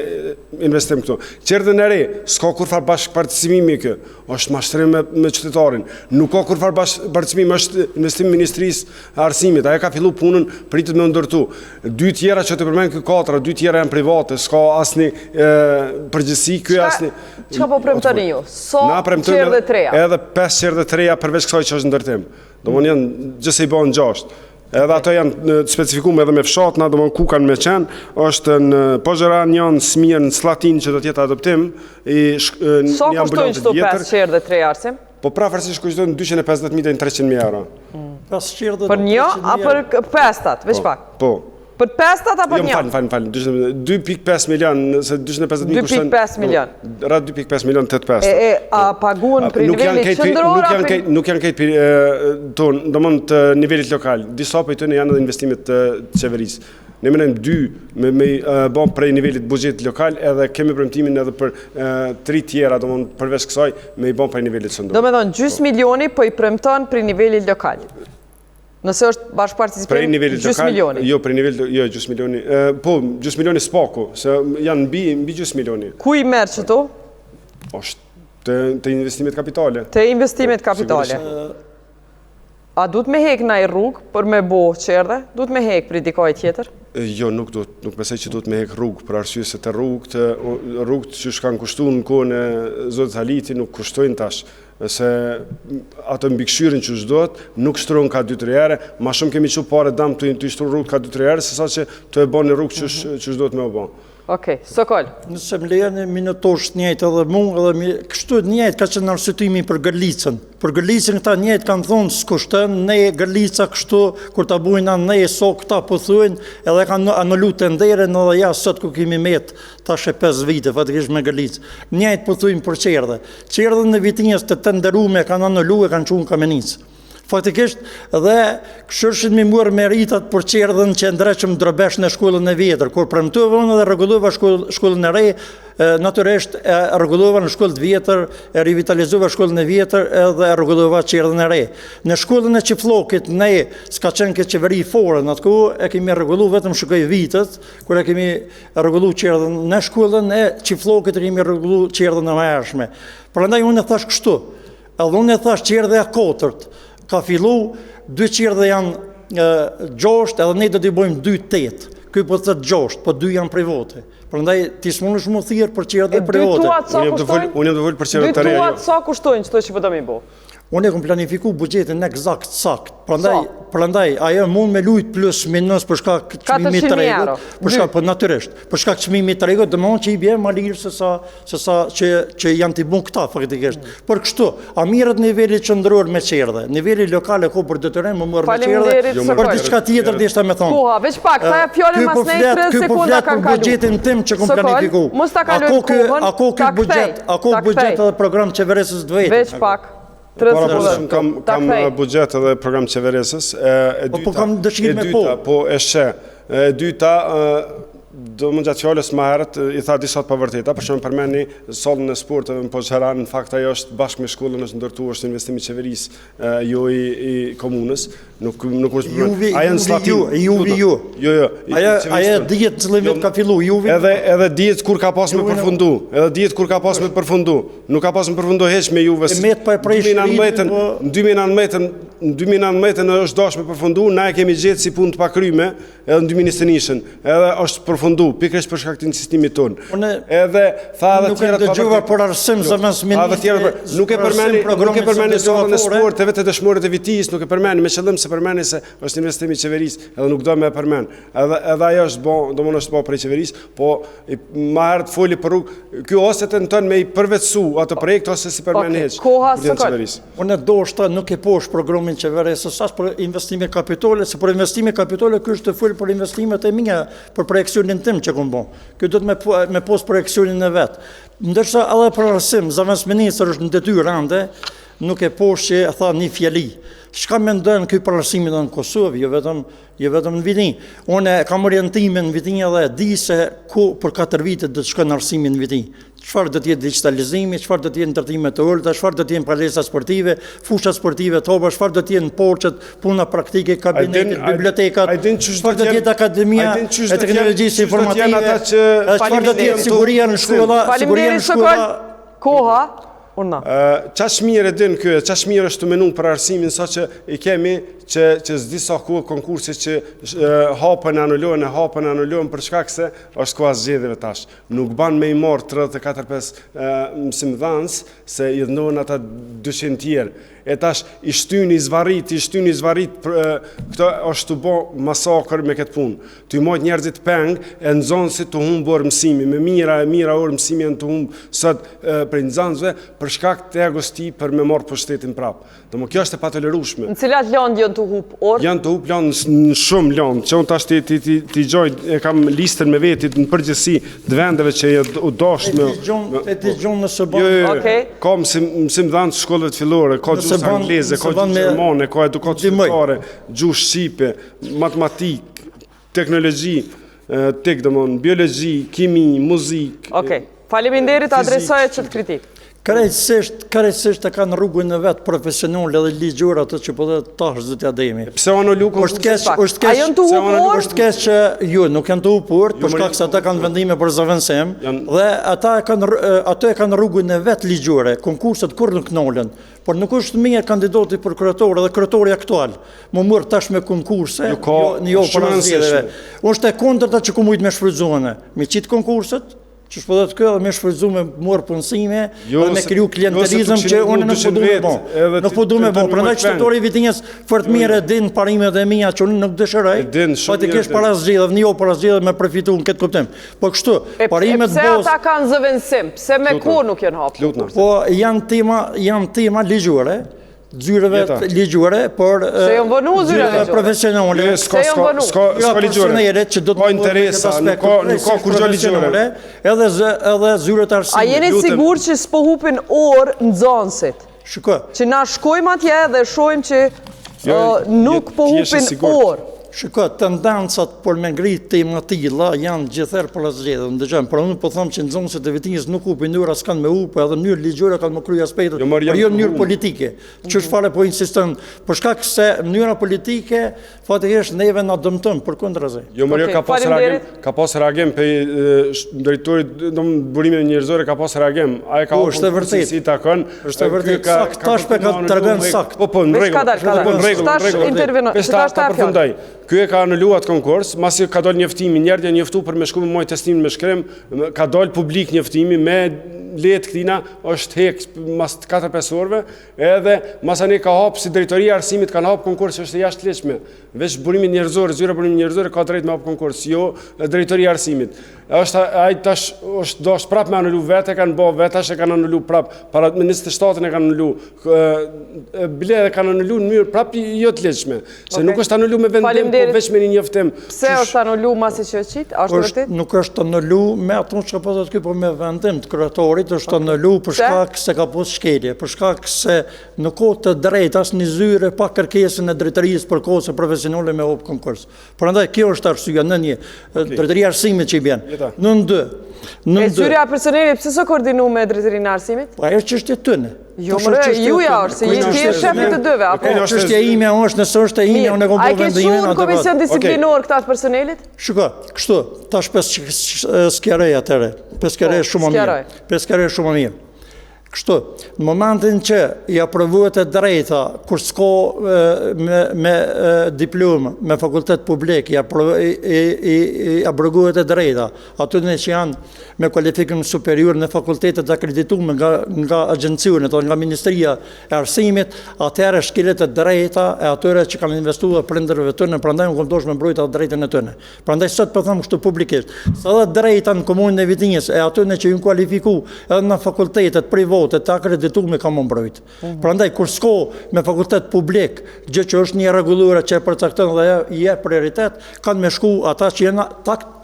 C: investim këtu. Qerdhen e re, s'ka kur farë bashkë participimi kë, është mashtrim me qytetarin, nuk ka kur farë bashkë participimi, është investim Ministrisë Arsimit, aja ka fillu punën, pritet me ndërtu. 2 tjera që të përmenë kë 4, 2 tjera janë private, s'ka asni përgjësi, kë asni...
A: Qka po premtoni ju? So
C: Na premtojmë
A: qerdhe treja?
C: edhe 5 qerdhe treja përveç kësaj që është ndërtim. Do më janë gjëse i bëhen 6. Edhe ato janë specifikume edhe me fshatna, do më ku kanë me qenë, është në Pozheran, janë Smirë, në Slatin që do tjetë adoptim,
A: So kushtojnë qëto 5 qerdhe treja, Arsim?
C: Po prafarsisht kushtojnë 250.000 dhe 300.000 euro.
A: Për një, a për 5-tat, veç pak?
C: Po.
A: Për 5-tat, a për një?
C: Jo, më falë, 2.5 milion, se 250.000 kushtojnë...
A: 2.5 milion.
C: Ra 2.5 milion, 8.5.
A: A paguën për nivellit qëndror?
C: Nuk janë kejt tonë, do mund të nivellit lokal. Disa për i tëne janë edhe investimit të qeverisë. Ne menojmë 2 me bon prej nivellit bugjet lokal, edhe kemi premtimin edhe për 3 tjera, do mund përveç kësaj, me i bon prej nivellit qëndror.
A: Do me thonë, gjys milioni po i premton prej nivellit lokal. Nëse është bashkë participim, gjys milioni.
C: Jo, prej nivellit, jo, gjys milioni. Po, gjys milioni s'paku, se janë mbi gjys milioni.
A: Ku i merë qëto?
C: është të investimit kapitale.
A: Të investimit kapitale. A du të me hek na i rrugë për me bo qerdhe? Du të me hek për i dikaj tjetër?
C: Jo, nuk besoj që du të me hek rrugë, për arsye se të rrugët që shkanë kushtu në kohën e Zotit Haliti nuk kushtojnë tash. Se ato mbikëshyrin që shdojt, nuk shtrujnë ka 2-3 herë, ma shumë kemi që pare dam të shtrujnë rrugë ka 2-3 herë, se sa që të e bo një rrugë që shdojt me o bo.
A: Okej, Sokol.
B: Nëse më lejeni minutosht njëjtë edhe mu, edhe kështu njëjtë ka qenë arsyetimi për Gërlicën. Për Gërlicën këta njëjtë kanë thonë s'kushtën, ne Gërlica kështu, kur ta bujna ne so këta po thuajnë, edhe kanë anullu tenderën edhe ja sot ku kemi met tash e 5 vite fatikisht me Gërlicë. Njëjtë po thuajnë për Qerdhe. Qerdhen në vitinjes të tenderume kanë anullu e kanë qunë Kamenicë. Faktikisht dhe këshërshin mi mërë meritat për Qerdhen që ndreqëm Drobesh në shkollën e vjetër. Kur premtuva unë dhe rregullova shkollën e re, natyrisht e rregullova në shkollë të vjetër, e revitalizova shkollën e vjetër edhe e rregullova Qerdhen e re. Në shkollën e Qifllokit ne s'ka qenë këtë qeveri fore, në atë kohë e kemi rregullu vetëm shikoj vitet, kur e kemi rregullu Qerdhen në shkollën e Qifllokit e kemi rregullu Qerdhen e mëhershme. Prandaj unë e thash kështu, edhe unë e thash Qerdhe e 4. Ka fillu, 2 qerdhe janë 6, edhe ne do t'i bojmë 2-8. Ky po thët 6, po 2 janë private. Prandaj ti s'mundesh më thirr për qerdhe private.
A: 2 tuat sa kushtojnë?
C: Unë jam të vol për qerdhe të reja.
A: 2 tuat sa kushtojnë çto që po do mi bo?
B: Unë e kom planifiku bugjetin eksakt sakt. Prandaj ajo mund me lujt plus minus për shkak çmimit të rregut, për shkak po natyrisht, për shkak çmimit të rregut, domthonjë që i bie më lirë se sa që janë t'i bën këta faktikisht. Por kështu, a mirët niveli qendror me qerdhe, niveli lokal e ka për detyrim më marr me qerdhe, për diçka tjetër deshta më thon.
A: Po, veç pak, tha fjalën mas ne 30 sekonda kanë kaluar.
B: Bugjetin tim që kom planifiku.
A: Mos ta kaloj kohën.
B: Ako ky buxhet edhe program qeverisës të vetë.
A: Veç pak.
C: Kam bugjet edhe program qeverisës.
B: Po kam dëshirë me po.
C: Po e shë. E dyta, do më gjatë fjallës më herët, i tha disat për vërteta, për shumë përmeni sallën e sporteve në Pozheran, në fakt ajo është bashkë me shkollën, është ndërtu, është investimi qeverisë, jo i komunës. Nuk është përmeni. Aja në Slatin.
B: Juvi.
C: Jo.
B: Aja dijet cëllë vit ka fillu, juvi.
C: Edhe dijet kur ka pas me përfundu. Edhe dijet kur ka pas me përfundu. Nuk ka pas me përfundu heq me juve. Në 2019 është dash me përfundu, na e kemi gjetë si punë të pakryme, edhe në 2021, edhe është përfundu, pikërisht për shkak të insistimit tonë. Edhe tha edhe
B: nuk e dëgjova për arsim zëvendës ministrit.
C: Nuk e përmeni zonën e sport, vetë dëshmorët e vitis, nuk e përmeni me qëllim se përmeni se është investimi i qeverisë, edhe nuk do me përmen. Edhe ajo është bon, do më është bon për qeverisë, po ma herët foli për rrugë, kjo ose të në tënë me i përvetësu ato projekt, ose si përmen heqë.
B: Unë do shta nuk e posh programin qeverisë, sas për investime kapitale, se për investime kapitale kjo është të full për investimet e minja, për projekcionin tim që këmë bon. Kjo do të me pos projekcionin e vetë. Ndërsa edhe për arsim, zëvendës ministër është në detyrë ande, nuk e posh që e tha një fjali. Shka me ndojnë këj përërsimin në Kosovë, jo vetëm në Vitin. Unë kam orientimin në Vitin edhe di se ku për 4 vitet dhe të shkën arsimin në Vitin. Qëfar dhe tjetë digitalizimi, qëfar dhe tjetë ndërtimet të ullëta, qëfar dhe tjetë palestra sportive, fusha sportive të oba, qëfar dhe tjetë porqet, puna praktike, kabinetit, bibliotekat, qëfar dhe tjetë akademia e teknologjisë informative, qëfar dhe tjetë siguria në shkolla,
A: koha,
C: qash mirë e din kjo, qash mirë është të menu për arsimin, sa që i kemi që zdi sa kohë konkursi që hapën anullohen për shkak se është koha zgjedhjeve tash. Nuk ban me i marë 34-5 mësimdhanë se i dhënohen ata 200 tjerë. E tash i shtyni zvarit, këto është të bo masakër me këtë punë. Të i mojt njerëzit peng e në zonë si të humë borë mësimi, me mira orë mësimi e në të humë sot për nëzanëzve, për shkak të egosti për me marë për shtetin prapë. Dhe më kjo është e patolerushme.
A: Në cilat landë janë të hupë orë?
C: Janë të hupë landë në shumë landë, që unë tash t'i gjoj, e kam listën me vetit në përgjësi të vendeve që u dashtë me...
B: E t'i gjonë nëse banë.
C: Ka mësim dhanë të shkollëve të fillore, ka gjusë angleze, ka gjusë gjermane, ka edukatë shqiptare, gjusë shqipe, matematik, teknologi, biologi, kimi, muzik...
A: Faleminderit, adresohet që të kritikë.
B: Krejtësisht e kanë rrugën e vetë profesionale dhe ligjore atë që po dhe tash zëtja demi.
C: Pse anullu konkursin?
A: A janë të hupur?
B: është keq që ju nuk janë të hupur, për shkak se ata kanë vendime për zëvendësim dhe ato e kanë rrugën e vetë ligjore, konkurset kur nuk nolen. Por nuk është mirë kandidati për kryetor dhe kryetori aktual. Më mërë tash me konkurse, jo për asgjëve. Është e kundërta që ku mujt me shfrytëzuar, me qitë konkurset, që shpo dhe të kjo dhe me shfrytëzu me morë punësime dhe me kriju klientelizm që unë nuk po du me bon. Nuk po du me bon. Prandaj qytetori i Vitinjës fort mirë e din parimet e mia që unë nuk dëshiroj. Fatikisht para zgjedhjeve, jo para zgjedhjeve me përfitu në këtë kuptim. Po kështu, parimet
A: pse ata kanë zëvendësim? Pse me kur nuk janë hapur?
B: Po janë tema ligjore. Zyreve ligjore, por
A: zyreve
B: profesionale,
C: s'ka ligjore, ka interesa, nuk ka kur gjo ligjore.
B: Edhe zyret arsimit.
A: A jeni sigur që s'po hupin orë në zonësit?
B: Shiko.
A: Që na shkojmë atje dhe shojmë që nuk po hupin orë.
B: Shiko, tendencat për me ngritë tema tilla janë gjithherë për zgjedhje. Ndëgjojmë, por unë po them që në zonësit e Vitinjës nuk hupin orë, s'kan me hup, edhe në mënyrë ligjore kanë më kryer aspektet, por jo në mënyrë politike. Ç'është fare po insiston, për shkak se mënyra politike fatikisht neve na dëmton përkundrazi.
C: Jo, Mario ka pas reagim pe drejtorit burime njerëzore ka pas reagim. Ai ka
B: është vërtet
C: si takon.
B: Është vërtet sakt, tash pe ka tregon sakt.
C: Po në rregull. Tash përfundoj. Ky e ka anuluar konkurs, masi ka dalë njoftimi, njerëzit janë njoftuar për me shku me testimin me shkrim, ka dalë publik njoftimi me letë këtina është hek mas 4-5 orëve, edhe masani ka hapë si drejtoria arsimit kanë hapë konkurs është jashtëligjshme. Veç burimi njerëzor, zyra burimi njerëzor ka drejt me hapë konkurs, jo drejtoria arsimit. Ai tash është dosh prap me anulu vetë kanë bë vetash e kanë anulu prap para ministrit të shtetit e kanë anulu bile e kanë anulu në mënyrë prap jo të lehtëshme. Se nuk është anulu me vendim, po veç me një njoftim.
A: Pse është anulu masi që është qit? Është vërtet?
B: Nuk është anulu me ato që po thotë ky, po me vendim të kryetorit është anulu për shkak se ka pas shkelje, për shkak se në kohë të drejtë as në zyre pa kërkesën e drejtorisë për kohë profesionale me hop konkurs. Prandaj kjo është arsyeja në një drejtoria arsimit që i bën. Në dy.
A: E zyrja personelit pse s'o koordinu me drejtorinë e arsimit?
B: Po ajo çështje tëne.
A: Jo, juja është, se ti je shefi të dyve, apo?
B: Çështja ime është, nëse është e ime, unë e kom bërë vendimin.
A: A ke shumë komision disiplinor këta të personelit?
B: Shiko, kështu, tash 5 skjerej atëre. 5 skjerej shumë mirë. 5 skjerej shumë mirë. Kështu, në momentin që i aprovuhet e drejta, kur s'ko me diplomë, me fakultet publik, i abrogohet e drejta, atyre që janë me kualifikën superior në fakultetet akreditume nga agjencione, nga Ministria e Arsimit, atëherë shkelet e drejta e atyre që kanë investuar prindërve tëne, prandaj unë këmdosh me mbrojt atë drejtën e tëne. Prandaj sot po them kështu publikisht, sa dhe drejta në komunën e Vitinjës e atyre që ju kualifiku edhe në fakultetet private të akreditume ka më mbrojt. Prandaj, kur s'ko me fakultet publik, gjë që është një rregullore që e përcakton dhe je prioritet, kanë me shku ata që janë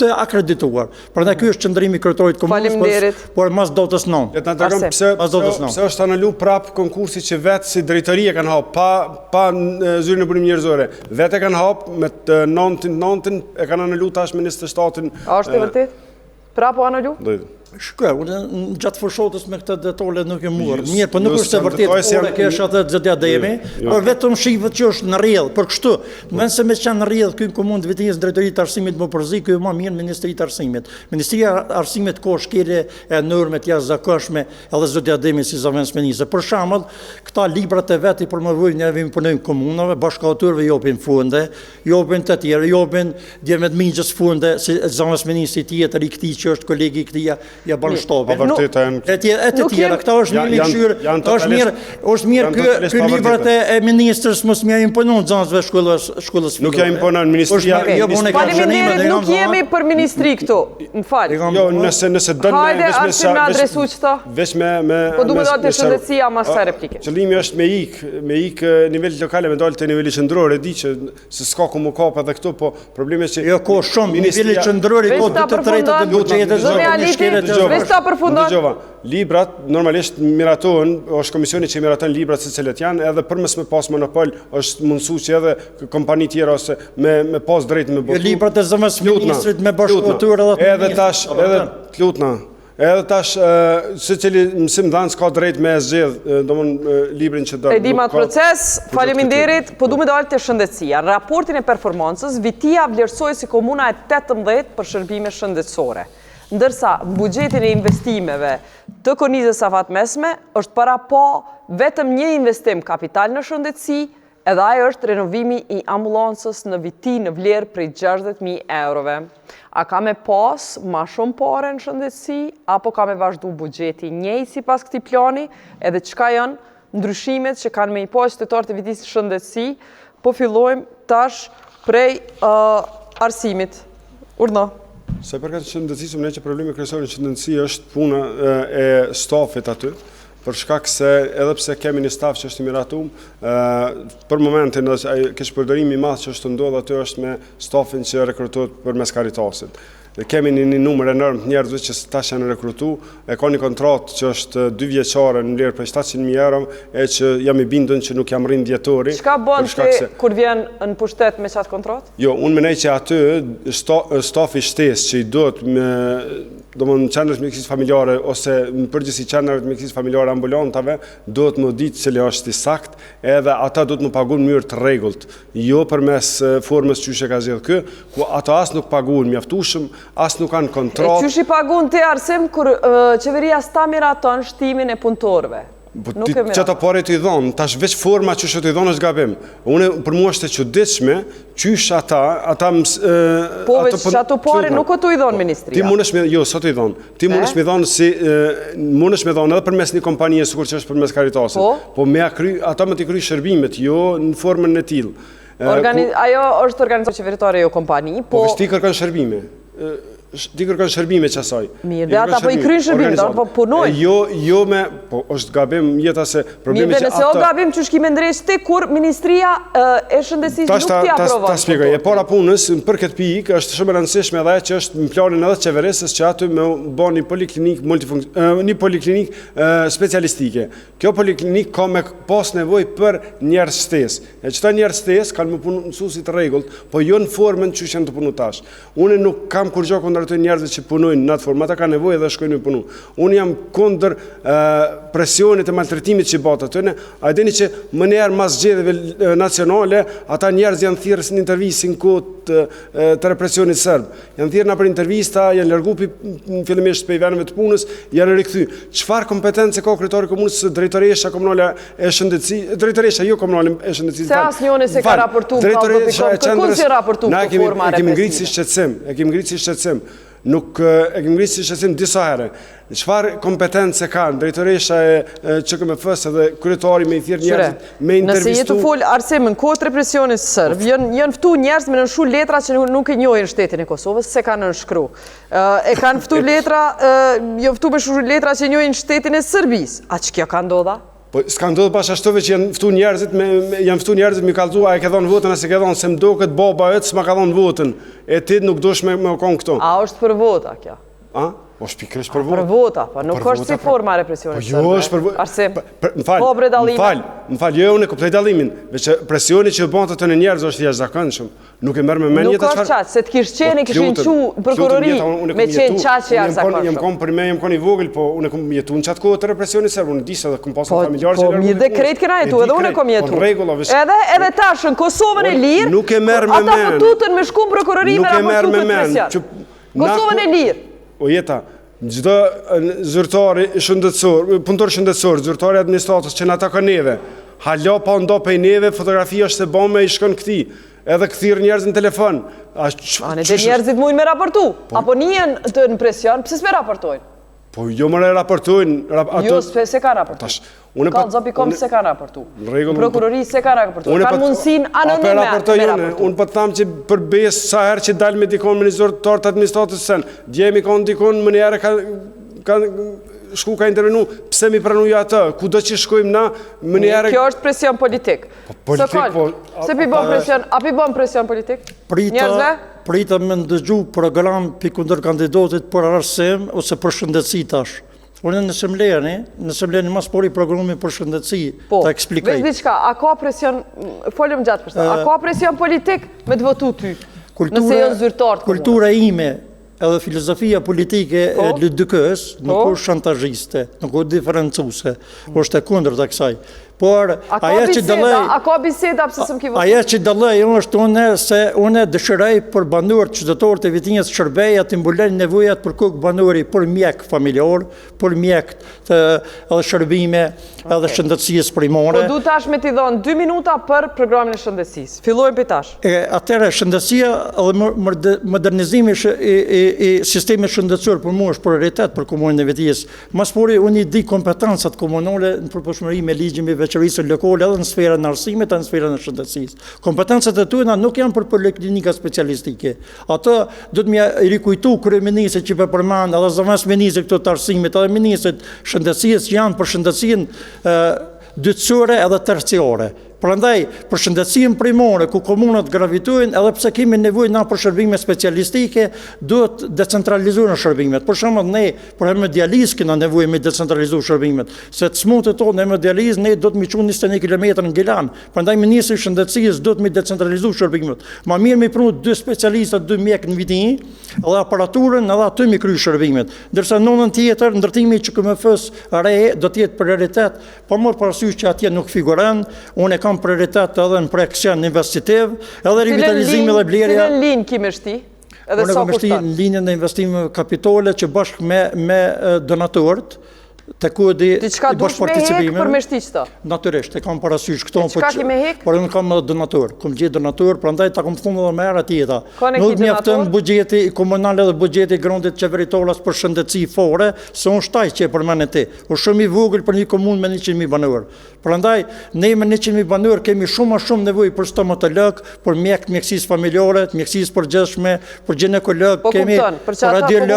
B: të akredituar. Prandaj, ky është qëndrimi kryetorit komunës, por mas dotës non.
C: Le të na tregom pse është analu prap konkursi që vetë si drejtoria kanë hap, pa zyrën e punimit njerëzore. Vetë kanë hap me 9 e kanë analu tash Ministri i Shtatit.
A: A është e vërtet? Prapë analu?
B: Shkoj, unë gjatë fushotës me këtë detale nuk e murë. Mirë, për nuk është e vërtet, ore kesh atë Zoti Ademi, por vetëm shifët që është në rrjedhë. Për kështu, nëse me qenë në rrjedhë kënë komunë të Vitinjës Drejtoritë të Arsimit më përzi, kjo më mirë Ministritë të Arsimit. Ministria e Arsimit ko shkelje e normet jashtëzakonshme edhe Zoti Ademi si zëvendësministër. Për shembull, këta librat e vet i promovojnë, ne vim punojmë komunave, bashkëautorëve japin fonde, japin të tjerë, japin Djemet Mingjës fonde, si zëvendësministri tjetër i këtij që është kolegi i këtij ja bën shtopin. E të tjera, këta është një lëkshyrë, është mirë kë librat e ministrës mos më imponon nxënësve shkollës.
C: Nuk ja imponon ministria.
A: Faleminderit, nuk jemi për ministri këtu. M'fal.
C: Jo, nëse dënë
A: hajde Arsim me adresu qëta.
C: Veç me
A: po duhet të shëndetësia mas sa replike.
C: Qëllimi është me ik nivelit lokale me dalë te niveli qendror, e di që se s'ka ku më kap edhe këtu, po problemi është që
B: jo ko shumë niveli qendror i ko 2/3 të buxhetit.
A: Veç ta përfundon.
C: Librat normalisht miratohen, është komisioni që miraton librat se cilët janë, edhe përmes me pas monopol është mundësu që edhe kompani tjera ose me pas drejt me botu.
B: Librat e zëvendësministrit me bashkëautorë
C: edhe tash, edhe tash secili mësim dhanë s'ka drejt me zgjedh, domthon librin që do.
A: E dim atë proces, faleminderit, po duhet dalë te shëndetësia. Raportin e performancës, Vitia vlerësoi si komuna e 18 për shërbime shëndetësore. Ndërsa buxhetin e investimeve të Konizës Safat Mesme është para po vetëm një investim kapital në shëndetësi, edhe ajo është renovimi i ambulancës në Viti në vlerë prej 60.000 eurove. A ka me pas ma shumë pare në shëndetësi, apo ka me vazhdu buxheti njëjtë sipas këtij plani, edhe çka janë ndryshimet që kanë me i pas qytetarët e Vitisë shëndetësi, po fillojmë tash prej arsimit. Urdhno.
C: Se përkat shëndetësisë, më ne që problemi kryesor në shëndetësi është puna e stafit aty, për shkak se edhe pse kemi një staf që është i miratum, për momentin kesh përdorimi i madh që është ndodhur aty është me stafin që rekrutohet përmes Caritasit. Dhe kemi një numër enorm të njerëzve që tash janë rekrutu, e ka një kontratë që është 2 vjeçare në vlerë për 700.000 euro, e që jam i bindur që nuk jam rrinë djetori.
A: Çka bën ti kur vjen në pushtet me çat kontratë?
C: Jo, unë mendoj që aty stafi shtesë që i duhet me domthon qendrat mjekësisë familjare ose në përgjithësi qendrat mjekësisë familjare ambulantave duhet më ditë cili është i sakt, edhe ata duhet më paguën në mënyrë të rregullt, jo përmes formës që e ka zgjedhur ky, ku ata as nuk paguën mjaftueshëm, as nuk kanë kontratë.
A: Qysh i paguën ti Arsim kur qeveria sta miraton shtimin e punëtorëve?
C: Që ta pare të i dhonë, tash veç forma që shë të i dhonë është gabim. Unë për mua është e çuditshme, qysh ata
A: po veç që ato pare nuk o të i dhonë ministria.
C: Ti mundesh me, jo, sot i dhonë. Ti mundesh me dhonë si, mundesh me dhonë edhe përmes një kompanije, sikur që është përmes Caritasit. Po me ata me t'i kry shërbimet, jo në formën në tillë.
A: Ajo është organizatë qeveritare, jo kompani, po...
C: Po ti kërkon shërbime. Ti kërkon shërbime që asaj.
A: Mirë, dhe ata po i kryjnë shërbime, do po punojnë.
C: Jo me, po është gabim jeta se problemi
A: që ata... Mirë, dhe nëse o gabim që shkime ndrejsh ti kur Ministria e Shëndetësisë nuk t'i aprovon.
C: Ta shpjegoj, e para punës, për këtë pikë, është shumë e rëndësishme edhe që është në planin edhe qeverisës që aty me bën një poliklinik specialistike. Kjo poliklinik ka me pas nevojë për njerëz shtesë. E çdo njerëz shtesë kanë më punuesi të rregullt, po jo në formën që janë të punu tash. Unë nuk kam kur gjë kundër për ato njerëzve që punojnë në atë formë, ata kanë nevojë dhe shkojnë me punu. Unë jam kundër presionit e maltretimit që bëhet aty. A dini që më herë mas zgjedhjeve nacionale, ata njerëz janë thirrur në intervistë në kohë të represionit serb. Janë thirrur na për intervista, janë larguar fillimisht për veneve të punës, janë rikthy. Çfarë kompetencë ka kryetari i komunës, drejtoresha komunale e shëndetësisë, drejtoresha jo komunale e shëndetësisë.
A: Se asnjëri se ka raportuar kërkon si raportu për forma
C: e kemi ngritur si shqetësim, nuk e kemi ngritur si shqetësim disa herë. Çfarë kompetencë kanë drejtoresha e QKMF-s dhe kryetari me i thirr njerëzit me intervistu.
A: Nëse jetë fol Arsim në kohë të represionit serb, janë ftuar njerëz me nënshu letra që nuk e njohin shtetin e Kosovës, se kanë nënshkru. E kanë ftuar letra, jo ftuar me nënshu letra që njohin shtetin e Serbisë. A ç'kjo ka ndodha?
C: Po s'ka ndodhur pas ashtove që janë ftuar njerëzit me kallzu, a e ke dhënë votën as e ke dhënë, se më duket baba yt s'ma ka dhënë votën. E ti nuk dosh me kon këto.
A: A është për vota kjo?
C: A? Po shpikërisht për vota.
A: Për vota, po nuk është si forma e represionit.
C: Po jo është për vota.
A: Arsim.
C: Më fal, jo unë kuptoj dallimin, veç presioni që bën ato në njerëz është jashtëzakonshëm. Nuk e merr me mendje
A: të çfarë. Nuk është çaq, se të kish qenë kishin çu prokurori me qenë çaq që jashtëzakonshëm.
C: Jam kom për me, jam kon i vogël, po unë kam jetuar në çat kohë të represionit serb, unë di se kam pasur familjarë që
A: po mirë dhe krejt kena jetu, edhe unë kam jetu. Edhe tash në Kosovën e lirë,
C: nuk e merr me mend.
A: Ata tutën me shku prokurori me raportu këtë presion. Kosovën e lirë.
C: O jeta, çdo zyrtari shëndetësor, punëtor shëndetësor, zyrtari administratës që na takon neve, hala pa ndo pe neve, fotografia është e bëme i shkon këti, edhe këthirë njerëz në telefon.
A: Ane dhe njerëzit mujnë me raportu, apo njën të në presion, pëse s'me raportojnë?
C: Po jo më raportojnë.
A: Jo, se ka raportu. Ka zopikom se ka raportu. Prokurori se ka raportu. Kanë mundësin anonime me raportu.
C: Unë për të thamë që për besë sa herë që dalë me dikon me një zyrtar të administratës sen, djemi ka në dikon më njerë ka intervenu, pse mi pranuja atë, ku do që shkojmë na, më njerë...
A: Kjo është presion politik. Se pi bon presion, a pi bon presion politik?
B: Prita me ndëgju program për kundër kandidatit për Arsim ose për shëndetësi tash. Unë nëse mleni mas pori programi për shëndetësi, ta eksplikaj.
A: Vesh diqka, a ka presion, folëm gjatë përsta, a ka presion politik me të votu ty, nëse jo zyrtartë?
B: Kultura ime edhe filozofia politike e LDK-s nuk është shantazhiste, nuk është diferencuse, është e kundër të kësaj. Por aja
A: ka biseda pse s'm ki votu?
B: Aja që dallej është unë dëshiroj për banorët qytetarë të Vitinjës Shërbej të mbulojnë nevojat për kokë banori, për mjek familjar, për mjek edhe shërbime edhe shëndetësisë primare.
A: Po du tash me t'i dhonë 2 minuta për programin e shëndetësisë. Fillojmë për tash.
B: Atëre shëndetësia edhe modernizimi i sistemit shëndetësor për mua është prioritet për komunën e Vitinjës. Mas pori unë i di kompetencat komunale në përputhshmëri me ligjin e veçërisë lokale edhe në sferën e arsimit edhe në sferën e shëndetësisë. Kompetencat e tyre nuk janë për poliklinika specialistike. Ato do të më rikujtu kryeministit që po përmend edhe zëvendës ministrit këto të arsimit edhe ministrit shëndetësisë që janë për shëndetësinë dytësore edhe terciare. Prandaj, për shëndetësinë primore, ku komunat gravitojnë, edhe pse kemi nevojë na për shërbime specialistike, duhet decentralizuar shërbimet. Për shembull, ne për hemodializë kemi nevojë me decentralizuar shërbimet. Se të smutet tonë hemodializë ne do të më çunë 21 kilometra në Gilan. Prandaj ministri i shëndetësisë do të më decentralizuar shërbimet. Më mirë më punu 2 specialistë, 2 mjek në Vitinjë, edhe aparaturën, edhe aty më kry shërbimet. Ndërsa në anën tjetër, ndërtimi i QKMF-s re do të jetë prioritet, po më parasysh që atje nuk figuron. Unë kam prioritet edhe në projekcion investitiv, edhe revitalizimi dhe blerja.
A: Cilën linjë kime shti?
B: Unë kam shti në linjën e investimeve kapitale që bashkë me donatorët, të kodi
A: i bashkë participime. Për me shti qëta?
B: Natyrisht, e kam parasysh këto.
A: Qëka kime hek?
B: Por unë kam donator, kom gjithë donator, prandaj ta kom thunë edhe me era tjeta. Nuk mjaftën buxheti komunal edhe buxheti grondit qeveritoras për shëndetësi fore, se unë shtaj që e përmend ti. Është shumë i vogël për një komunë me 100.000 banor. Prandaj ne me 100.000 banor kemi shumë nevojë për stomatolog, për mjekësisë familjare, mjekësisë përgjithshme, për ginekolog, kemi
A: radiolog. Po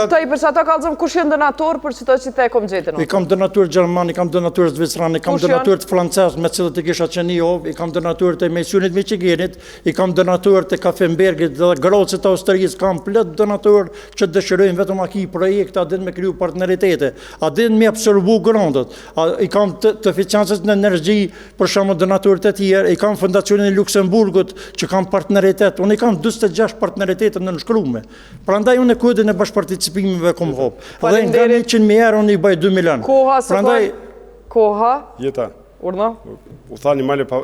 A: kuptoj, për çata kallzom kush janë donator për çdo që te kom gjetën.
B: kam donatur gjerman, i kam donatur zvicran, i kam
A: Kush
B: donatur të francez me cilët i kisha qenë i kam donatur të emisionit Michiganit, i kam donatur të Kafenbergit dhe Grocit të Austrisë, kam plot donatur që dëshirojnë vetëm aki projekte, a din me kriju partneritete, a din me absorbu grandet, i kam të eficiencës në energji, për shembull donatur të tjerë, i kam fondacionin e Luksemburgut që kam partneritet, unë i kam 46 partneritete në nënshkrume. Prandaj unë kodin e bashkëparticipimeve kom hop. Dhe nga 100.000 euro unë i bëj 2 milion.
A: Koha.
C: Jeta.
A: Urna?
C: U tha një male pa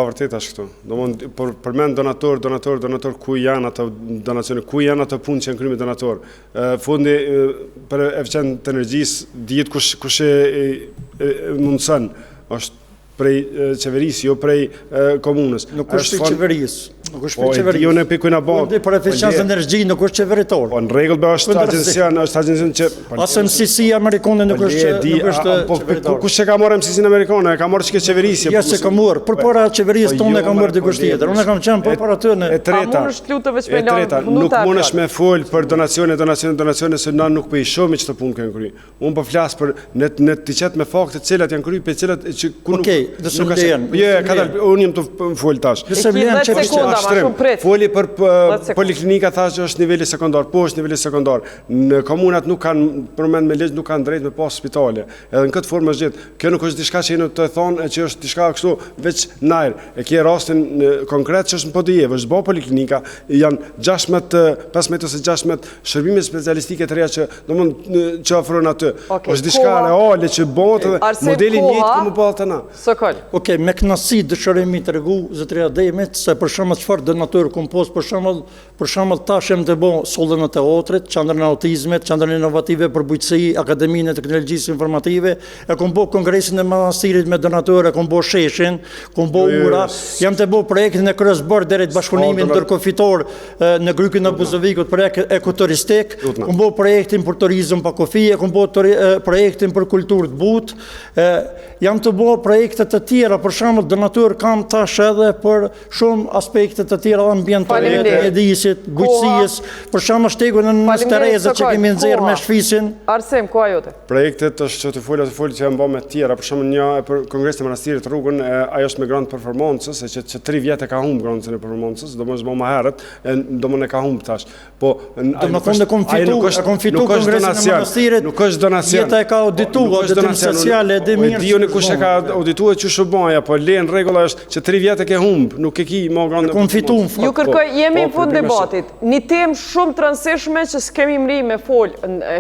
C: vërtet ashtë këtu. Domthon përmend donator, ku janë ato donacione, ku janë ato punë që janë kryer me donator. Fondi për eficiencën e energjisë, dihet kush e mundson, është prej qeverisë, jo prej komunës.
B: Nuk është prej qeverisë. Nuk është prej qeverisë.
C: Jo në pikë na bën.
B: Për eficiencë energji nuk është qeveritor.
C: Po në rregull është agjencian që
B: as MCC amerikane nuk është qeveritor.
C: Kush e ka marrë MCC-n amerikane? E ka marrë çka qeverisja.
B: Ja se ka marrë. Përpara qeverisë tonë ka marrë dikush tjetër. Unë kam qenë përpara tyne.
C: E treta. Nuk mundesh me fol për donacione se na nuk po i shohim ç'të punë kanë kryer. Unë po flas për në të qet me fakte të cilat janë kryer, për cilat që ku nuk unë jam të fol tash. Foli për poliklinika thash që është niveli sekondar, po është niveli sekondar. Në komunat nuk kanë përmend me ligj, nuk kanë drejt me pas spitale. Edhe në këtë formë është gjithë. Kjo nuk është diçka që jeni të thonë që është diçka kështu veç najr. E ke rastin konkret që është në Podijevë, është bë poliklinika, janë 15 ose 16 shërbime specialistike të reja që domthonë që ofrojnë aty. Është diçka reale që bëhet edhe modeli njëjtë që më bëhet tani.
B: Okej, me kënaqësi dëshirojmë të rregu zotëria Demit se për shembull çfarë donator kompost për shembull tash jam të bëj sollën e teatrit, qendrën e autizmit, qendrën inovative për bujqësi, akademinë e teknologjisë informative, e kom bëj kongresin e manastirit me donatorë, kom bëj sheshin, kom bëj ura, jam të bëj projektin e kryesbër deri të bashkëpunimin ndërkufitor në Grykin e Buzovikut, projekt ekoturistik, kom bëj projektin për turizëm pa kufi, kom bëj projektin për kulturë të butë, jam të bëj projekte të tjera, për shembull donator kam tash edhe për shumë aspekte të tjera ambientale, mjedisit, bujqësisë, për shembull shtegun në Tereza që kemi nxjerrë me shfisin.
A: Arsim, koha jote.
C: Projektet është që të fol që janë bërë me të tjera, për shembull një për Kongresin e Manastirit Rrugën, ajo është me grant performancës, që 3 vjet e ka humb grantin e performancës, domosdoshmë më herët, domosdoshmë e ka humb tash. Po
B: domethënë kon fitu Kongresin e Manastirit.
C: Nuk është donacion.
B: Jeta e ka audituar, auditim sociale dhe mirë.
C: Dioni kush e ka audituar që shëboja, po len rregulla është që 3 vjet e ke humb, nuk e ki më grant.
A: Ju kërkoj, jemi në fund debatit. Një temë shumë të rëndësishme që s'kemi mri me fol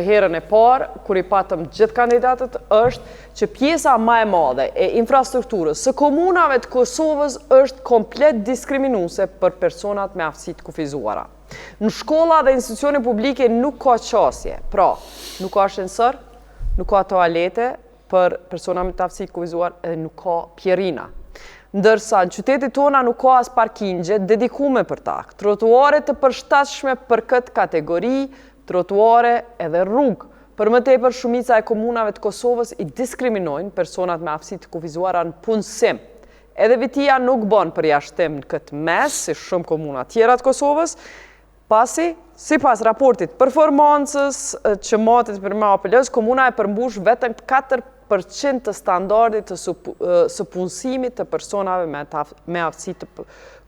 A: herën e parë, kur i patëm gjithë kandidatët, është që pjesa më e madhe e infrastrukturës së komunave të Kosovës është komplet diskriminuese për personat me aftësi të kufizuara. Në shkolla dhe institucione publike nuk ka qasje, pra nuk ka ashensor, nuk ka toalete për persona me aftësi të kufizuar edhe nuk ka pjerina. Ndërsa në qytetit tona nuk ka as parkingje dedikume për ta. Trotuare të përshtatshme për këtë kategori, trotuare edhe rrugë. Për më tepër shumica e komunave të Kosovës i diskriminojnë personat me aftësi të kufizuara në punësim. Edhe vitia nuk bën përjashtim në këtë mes, si shumë komuna tjera të Kosovës, pasi, sipas raportit performancës që matet për me APL-s, komuna e përmbush vetëm 4% të standardit të së punësimit të personave me aftësi të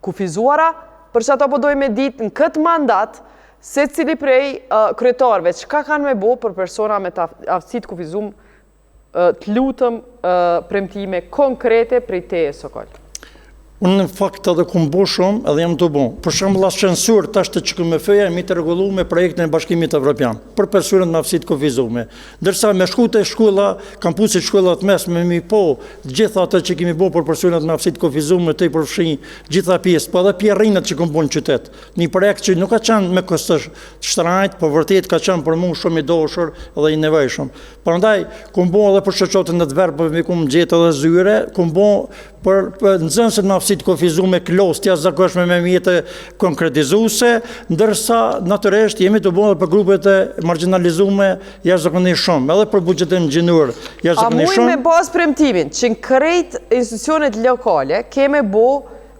A: kufizuara, për që ato po dojmë me ditë në këtë mandat, se cili prej kryetarëve, çka kanë me bo për persona me aftësi të kufizum, të lutëm premtime konkrete prej teje Sokol.
B: Unë në fakt edhe ku mbo shumë edhe jam të bo. Për shembull as censur tash të QKMF-ja jemi të rregulluar me projektin e Bashkimit Evropian për personat me aftësi të kufizuara. Ndërsa me shkute shkolla, kampuset shkollat mesme me po, gjitha ato që kemi bërë për personat me aftësi të kufizuara të përfshin gjitha pjesë, po edhe pjerrinat që kanë bën qytet. Një projekt që nuk ka qenë me kosto shtrajt, por vërtet ka qenë për mua shumë i dashur dhe i nevojshëm. Prandaj ku mbo edhe për shoqatën e të verbëve ku më gjetë edhe zyre, ku mbo për nxënësit me aftësi të kufizuara klos të jashtëzakonshme me mjete konkretizuese, ndërsa natyrisht jemi të bënë për grupet e marginalizuara jashtëzakonisht shumë, edhe për buxhetin gjinor jashtëzakonisht shumë.
A: A mund me pas premtimin që në krejt institucionet lokale kemi bo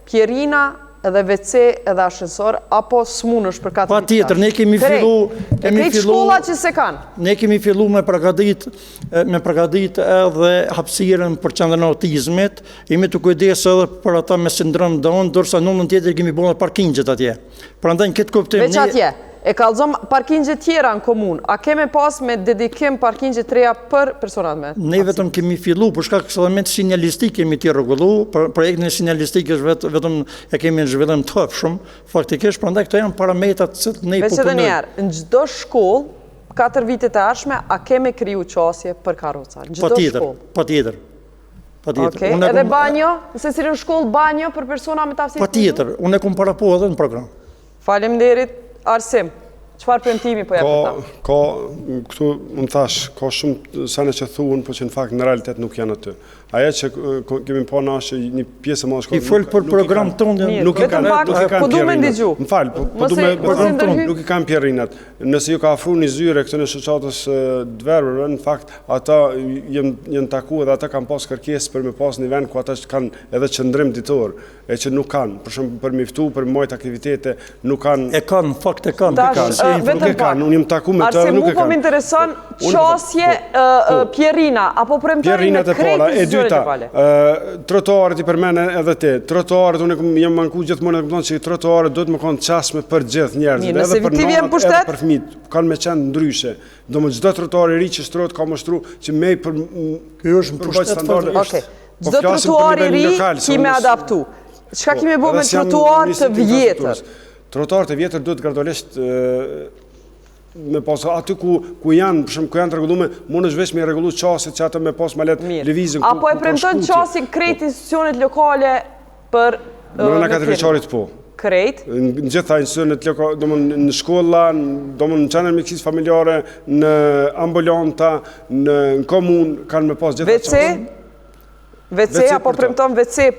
A: pjerina edhe WC edhe ashensor, apo s'munësh për 4 vite?
B: Patjetër, ne kemi
A: shkolla që se kanë.
B: Ne kemi fillu me përgatit edhe hapësirën për qendrën e autizmit, jemi të kujdesur edhe për ata me sindrom Down, ndërsa në anën tjetër kemi bërë parkingjet atje. Prandaj në këtë kuptim
A: veç atje. E kallëzom parkingje tjera në komunë. A keme pas me dedikim parkingje të reja për personat me?
B: Ne vetëm kemi fillu, për shkak se element sinjalistik kemi të rregullu, projektin e sinjalistik është vetëm e kemi në zhvillim të hapshëm, faktikisht, prandaj këto janë parametrat që ne po punojmë.
A: Veç edhe një herë, në çdo shkollë, 4 vitet e ardhshme, a keme kriju qasje për karroca? Në çdo shkollë.
B: Patjetër.
A: Okej, edhe banjo? Nëse si në shkollë banjo për persona me tafsi?
B: Patjetër, unë e kam parapo edhe në program.
A: Faleminderit. Arsim, çfarë premtimi po jap për ta?
C: Ka, këtu më thash, ka shumë sene që thuën, po që në fakt në realitet nuk janë aty. Aja që kemi pa nashë një pjesë më shkollë.
B: I fol për program tonë,
C: nuk i kanë
A: po du me ndigju.
C: Më falë, po du me program tonë, nuk i kanë pjerinat. Nëse ju ka afru një zyre këtë në shoqatës dverëve, në fakt, ata jenë taku edhe ata kanë pas kërkesë për me pas një vend ku ata kanë edhe qëndrim ditor, e që nuk kanë, për shumë për miftu, për mojt aktivitete, nuk kanë.
B: E kanë, në fakt e kanë.
C: Nuk e kanë, unë jem taku me të, nuk e kanë.
A: Arse mu po m'intereson qasje pjerina, apo premtojnë me krejtë
C: trotuaret i përmene edhe te. Trotuaret, unë jam manku gjithmonë e këmëton që trotuaret do të më konë qasme për gjithë njerëzit. Edhe për nanat, edhe për fëmijët. Kanë me qenë ndryshe. Do më gjdo trotuar i ri që shtrojt ka më shtru që me i përbajt standarde.
A: Gjdo trotuar i ri kime adaptu. Qka kime bo me trotuar të vjetër?
C: Trotuar të vjetër do të gradualisht me pas aty ku janë, për shumë ku janë të rregullume, mund është veç me rregullu qasit që ato me pas ma letë lëvizën.
A: Apo e premton qasin krejt institucionet lokale për
C: në 4 veçarit po.
A: Krejt?
C: Në gjitha institucionet lokale, në shkolla, në qendër mjekësisë familjare, në ambulanta, në komunë, kanë me pas gjitha qasin.
A: WC apo premton WC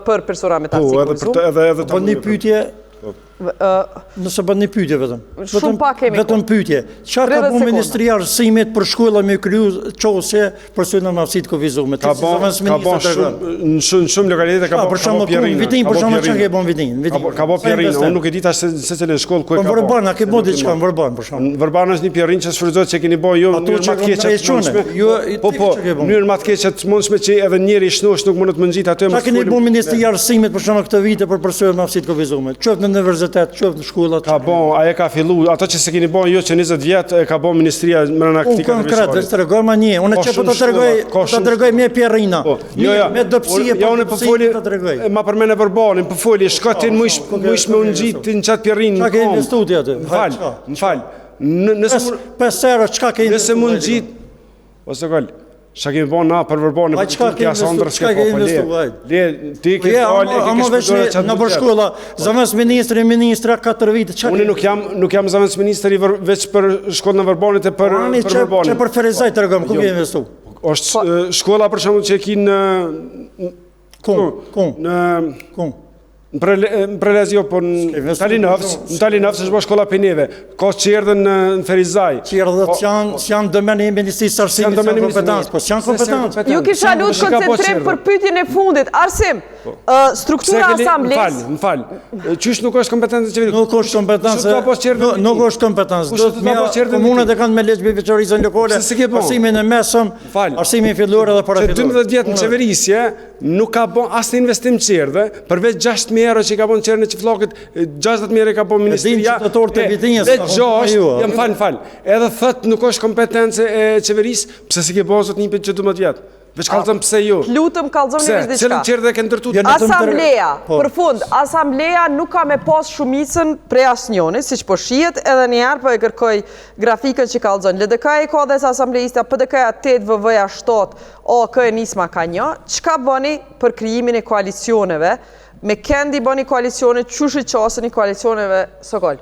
A: për persona me tafsi konzum?
C: Edhe
B: po një pyetje. Nëse bën një pyetje vetëm.
A: Shumë pak kemi.
B: Vetëm pyetje. Çfarë ka bën Ministria e Arsimit për shkolla me kriju çosje për synë në mafsit kuvizuar?
C: Ka bën shumë lokalitete ka bën shumë pjerina.
B: Vitin për shkak çka ke bën vitin?
C: Ka bën pjerina, unë nuk e di tash se cilën shkollë ku e ka bën.
B: Po Vrbana, ke bën diçka në Vrban për shkak.
C: Vrbana është një pjerrin që sfryzohet që keni bën jo në më të keq. Po, mënyrë më të keq të mundshme që edhe njëri i shnosh nuk mund të më ngjit aty më.
B: Çka keni bën Ministria e Arsimit për shkak këtë vite për persona me mafsit kuvizuar? Qoftë në universitet, qoftë në shkollat.
C: Ka bën, ajo ka filluar, ato që se keni bën jo që 20 vjet e ka bën Ministria më në aktivitetet.
B: Konkret, vetë tregoj më një. Unë çfarë po ta tregoj me pjerrina. Me dobësie po
C: unë po foli ma përmend e Vrbanin, po foli shkotin më ish me ungjit në çat pjerrin.
B: Çka ke investuar aty?
C: M'fal. Nëse
B: pesë çka ke
C: nëse mund gjit ose gol. Çka kemi bën na për Vrbanin, po
B: çka ke investuar?
C: Le ti ke dalë e ke shpëtuar
B: në shkolla, zamës ministra 4 vite.
C: Unë nuk jam zamës ministri veç për shkollën e Vrbanit e për Vrbanin.
B: Çe për Ferizaj tregom, ku ke investuar?
C: Është shkolla për shembull që e kin
B: Ku?
C: Në Prelezio, po në Talinovës është bërë shkolla për neve. Ka qerdhen në Ferizaj.
B: Qerdhet janë domeni i Ministrisë së Arsimit, janë kompetancë, po janë kompetancë.
A: Ju kisha lutë koncentrim për pyetjen e fundit. Arsim, struktura asamblesë.
C: M'fal. Qysh nuk është kompetencë e qeverisë?
B: Nuk është kompetencë. Nuk është kompetencë. Komunat e kanë me legjë veçorizën lokale. Arsimin e mesëm, arsimin filluar edhe para
C: filluar. 12 vjet në qeverisje nuk ka bën asnjë investim qerdhe, përveç 6 euro që ka bën qerë në Çifllokët, 60 euro ka bën ministria. Fal. Edhe thot nuk është kompetencë e qeverisë, pse si ke bën sot një pyetje që 12 vjet. Veç kallzon pse jo.
A: Lutëm kallzoni veç diçka.
C: Cilën qerë ke ndërtuar?
A: Asambleja, përfund, asambleja nuk ka me pas shumicën prej asnjëni, siç po shihet, edhe një herë po e kërkoj grafikën që kallzon. LDK-i ka dhe asambleista, PDK-ja 8, VV-ja 7, OK nisma ka 1. Çka bëni për krijimin e koalicioneve? Me kendi bëni koalicione, çush i qasëni koalicioneve Sokol?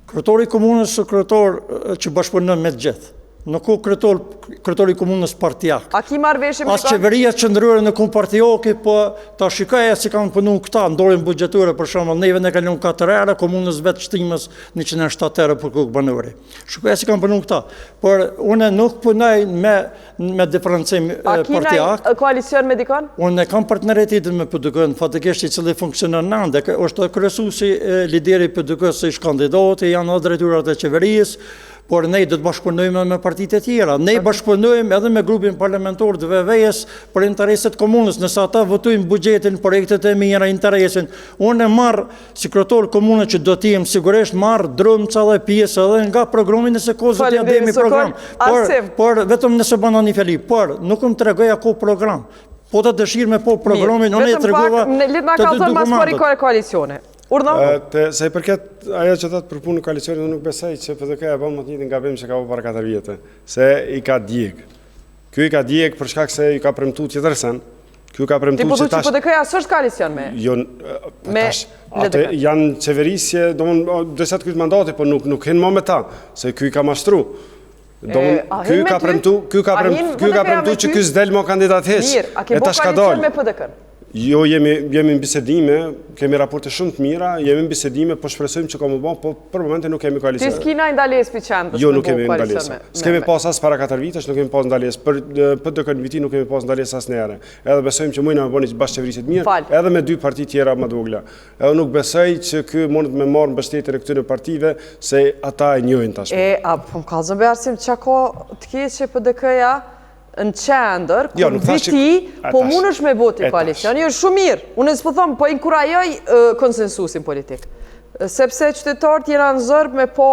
B: Kryetori i komunës është kryetor që bashkëpunon me të gjithë. Nuk ku kretori komunës partijak.
A: A ki marrë veshje me
B: As qeveria qëndrore në kumë partijoki, po ta shikaja si kanë punu këta, ndorin budgeture për shumë, neve ne kalon 4 herë, komunës vetë shtimës 107 herë për kukë banori. Shikaja si kanë punu këta. Por une nuk punaj me diferencim partijak.
A: A kina koalicion me dikon?
B: Unë kam partneritetin me PDK-n, fatikisht i cili funksionon nëndë, është kryesuesi lideri PDK-s ish kandidati, janë drejturat e qeverisë, por ne do të bashkëpunojmë me partitë e tjera. Ne bashkëpunojmë edhe me grupin parlamentar të VV-s për intereset komunës, nëse ata votojnë buxhetin, projektet e mira, interesin. Unë marr si kryetar komune që do të jem sigurisht marr drumca dhe pjesë edhe nga programi nëse ka zot ja demi program. Por vetëm nëse bën një fjali, por nuk më tregoj ako program. Po të dëshirë me po programin, unë e tregova
A: të dy dokumentat. Koalicione.
C: Se i përket ajo që thot për punë në koalicionin, unë nuk besoj që PDK-ja bën më të njëjtin gabim që ka bërë para 4 vjetë, se i ka djeg. Ky i ka djeg për shkak se i ka premtuar tjetër sen. Ky ka premtuar që tash.
A: Ti po PDK-ja s'është koalicion me.
C: Jo, tash. Ato janë qeverisje, domthon disa të kryt mandati, po nuk hin më me ta, se ky ka mashtru. Ky ka premtuar që ky s'del më kandidat hiç.
A: A ke bërë koalicion me PDK-n?
C: Jo, jemi në bisedime, kemi raporte shumë të mira, jemi në bisedime, po shpresojmë që ka më bon, po për momente nuk kemi koalicion.
A: Ti s'kina ndaljes për qendës?
C: Jo, nuk kemi ndaljes. S'kemi pas as para 4 vitesh, nuk kemi pas ndaljes. Për PDK-n viti nuk kemi pas ndaljes as në herë. Edhe besojmë që mujna me bëni bashkëqeverisit mirë, edhe me 2 parti tjera më të vogla. Edhe nuk besoj që ky mund me marrë mbështetjen e këtyre partive se ata e njohin tashmë.
A: Po më kallzon be Arsim, çka ka të keqe PDK-ja në qendër, kur viti, po mund është me voti koalicion, jo shumë mirë. Unë s'po thëmë, po inkurajoj konsensusin politik. Sepse qytetarët jena në zërb me po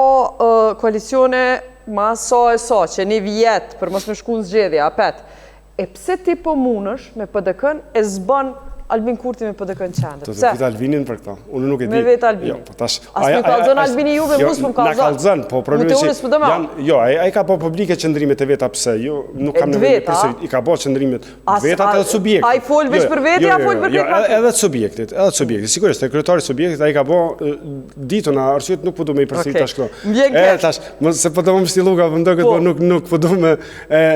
A: koalicione ma sa, që një vjetë, për mos me shku në zgjedhja, apet. E pse ti po mund është me PDK-n e zbën Albin Kurti me PDK-n qendër?
C: Të vetë Albinin për këta, unë nuk e di.
A: Me vetë Albinin. As me kalzën Albini juve, mus më kalzën.
C: Na kalzën, po problemi që jo, ai ka po publike qëndrimet e veta pse, jo, nuk kam nevojë të përsërit. I ka po qëndrimet vetat edhe subjektit.
A: Ai fol veç për vetë, ja fol për vetë.
C: Edhe të subjektit, sigurisht, kryetari i subjektit ai ka po ditën a arsyet nuk po do me i përsërit tash këto. Tash, se po do më shtiluga, më ndoket po nuk po do me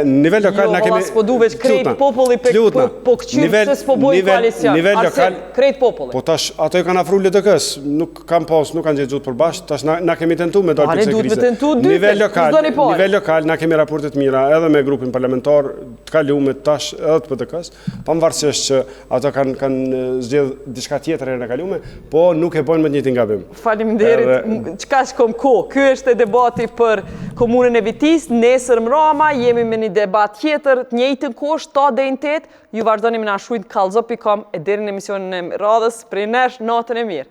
C: nivel lokal na kemi. Jo, s'po du veç krejt populli po këqyrë se s'po bojnë koalicion. Nivel lokal,
A: krejt populli.
C: Po tash, ato i kanë afru LDK-s, nuk kanë pas, nuk kanë gjithë për bashkë, tash na kemi tentu me dalë për këse krize. Nivel lokal, na kemi raportet mira, edhe me grupin parlamentar, të kalume tash edhe të PDK-s, pavarësisht që ato kanë zgjedhë diçka tjetër e në kalume, po nuk e bojnë me njëtin gabim.
A: Faleminderit, qka shkom ko, ky është debati për komunën e Vitis, nesër mrama, jemi me një debat tjetër, të njëjtën kohë, 7 deri në 8, ju vazhdoni me na shujt kallzo.com e deri në emisionin e radhës, prej nesh, natën e mirë.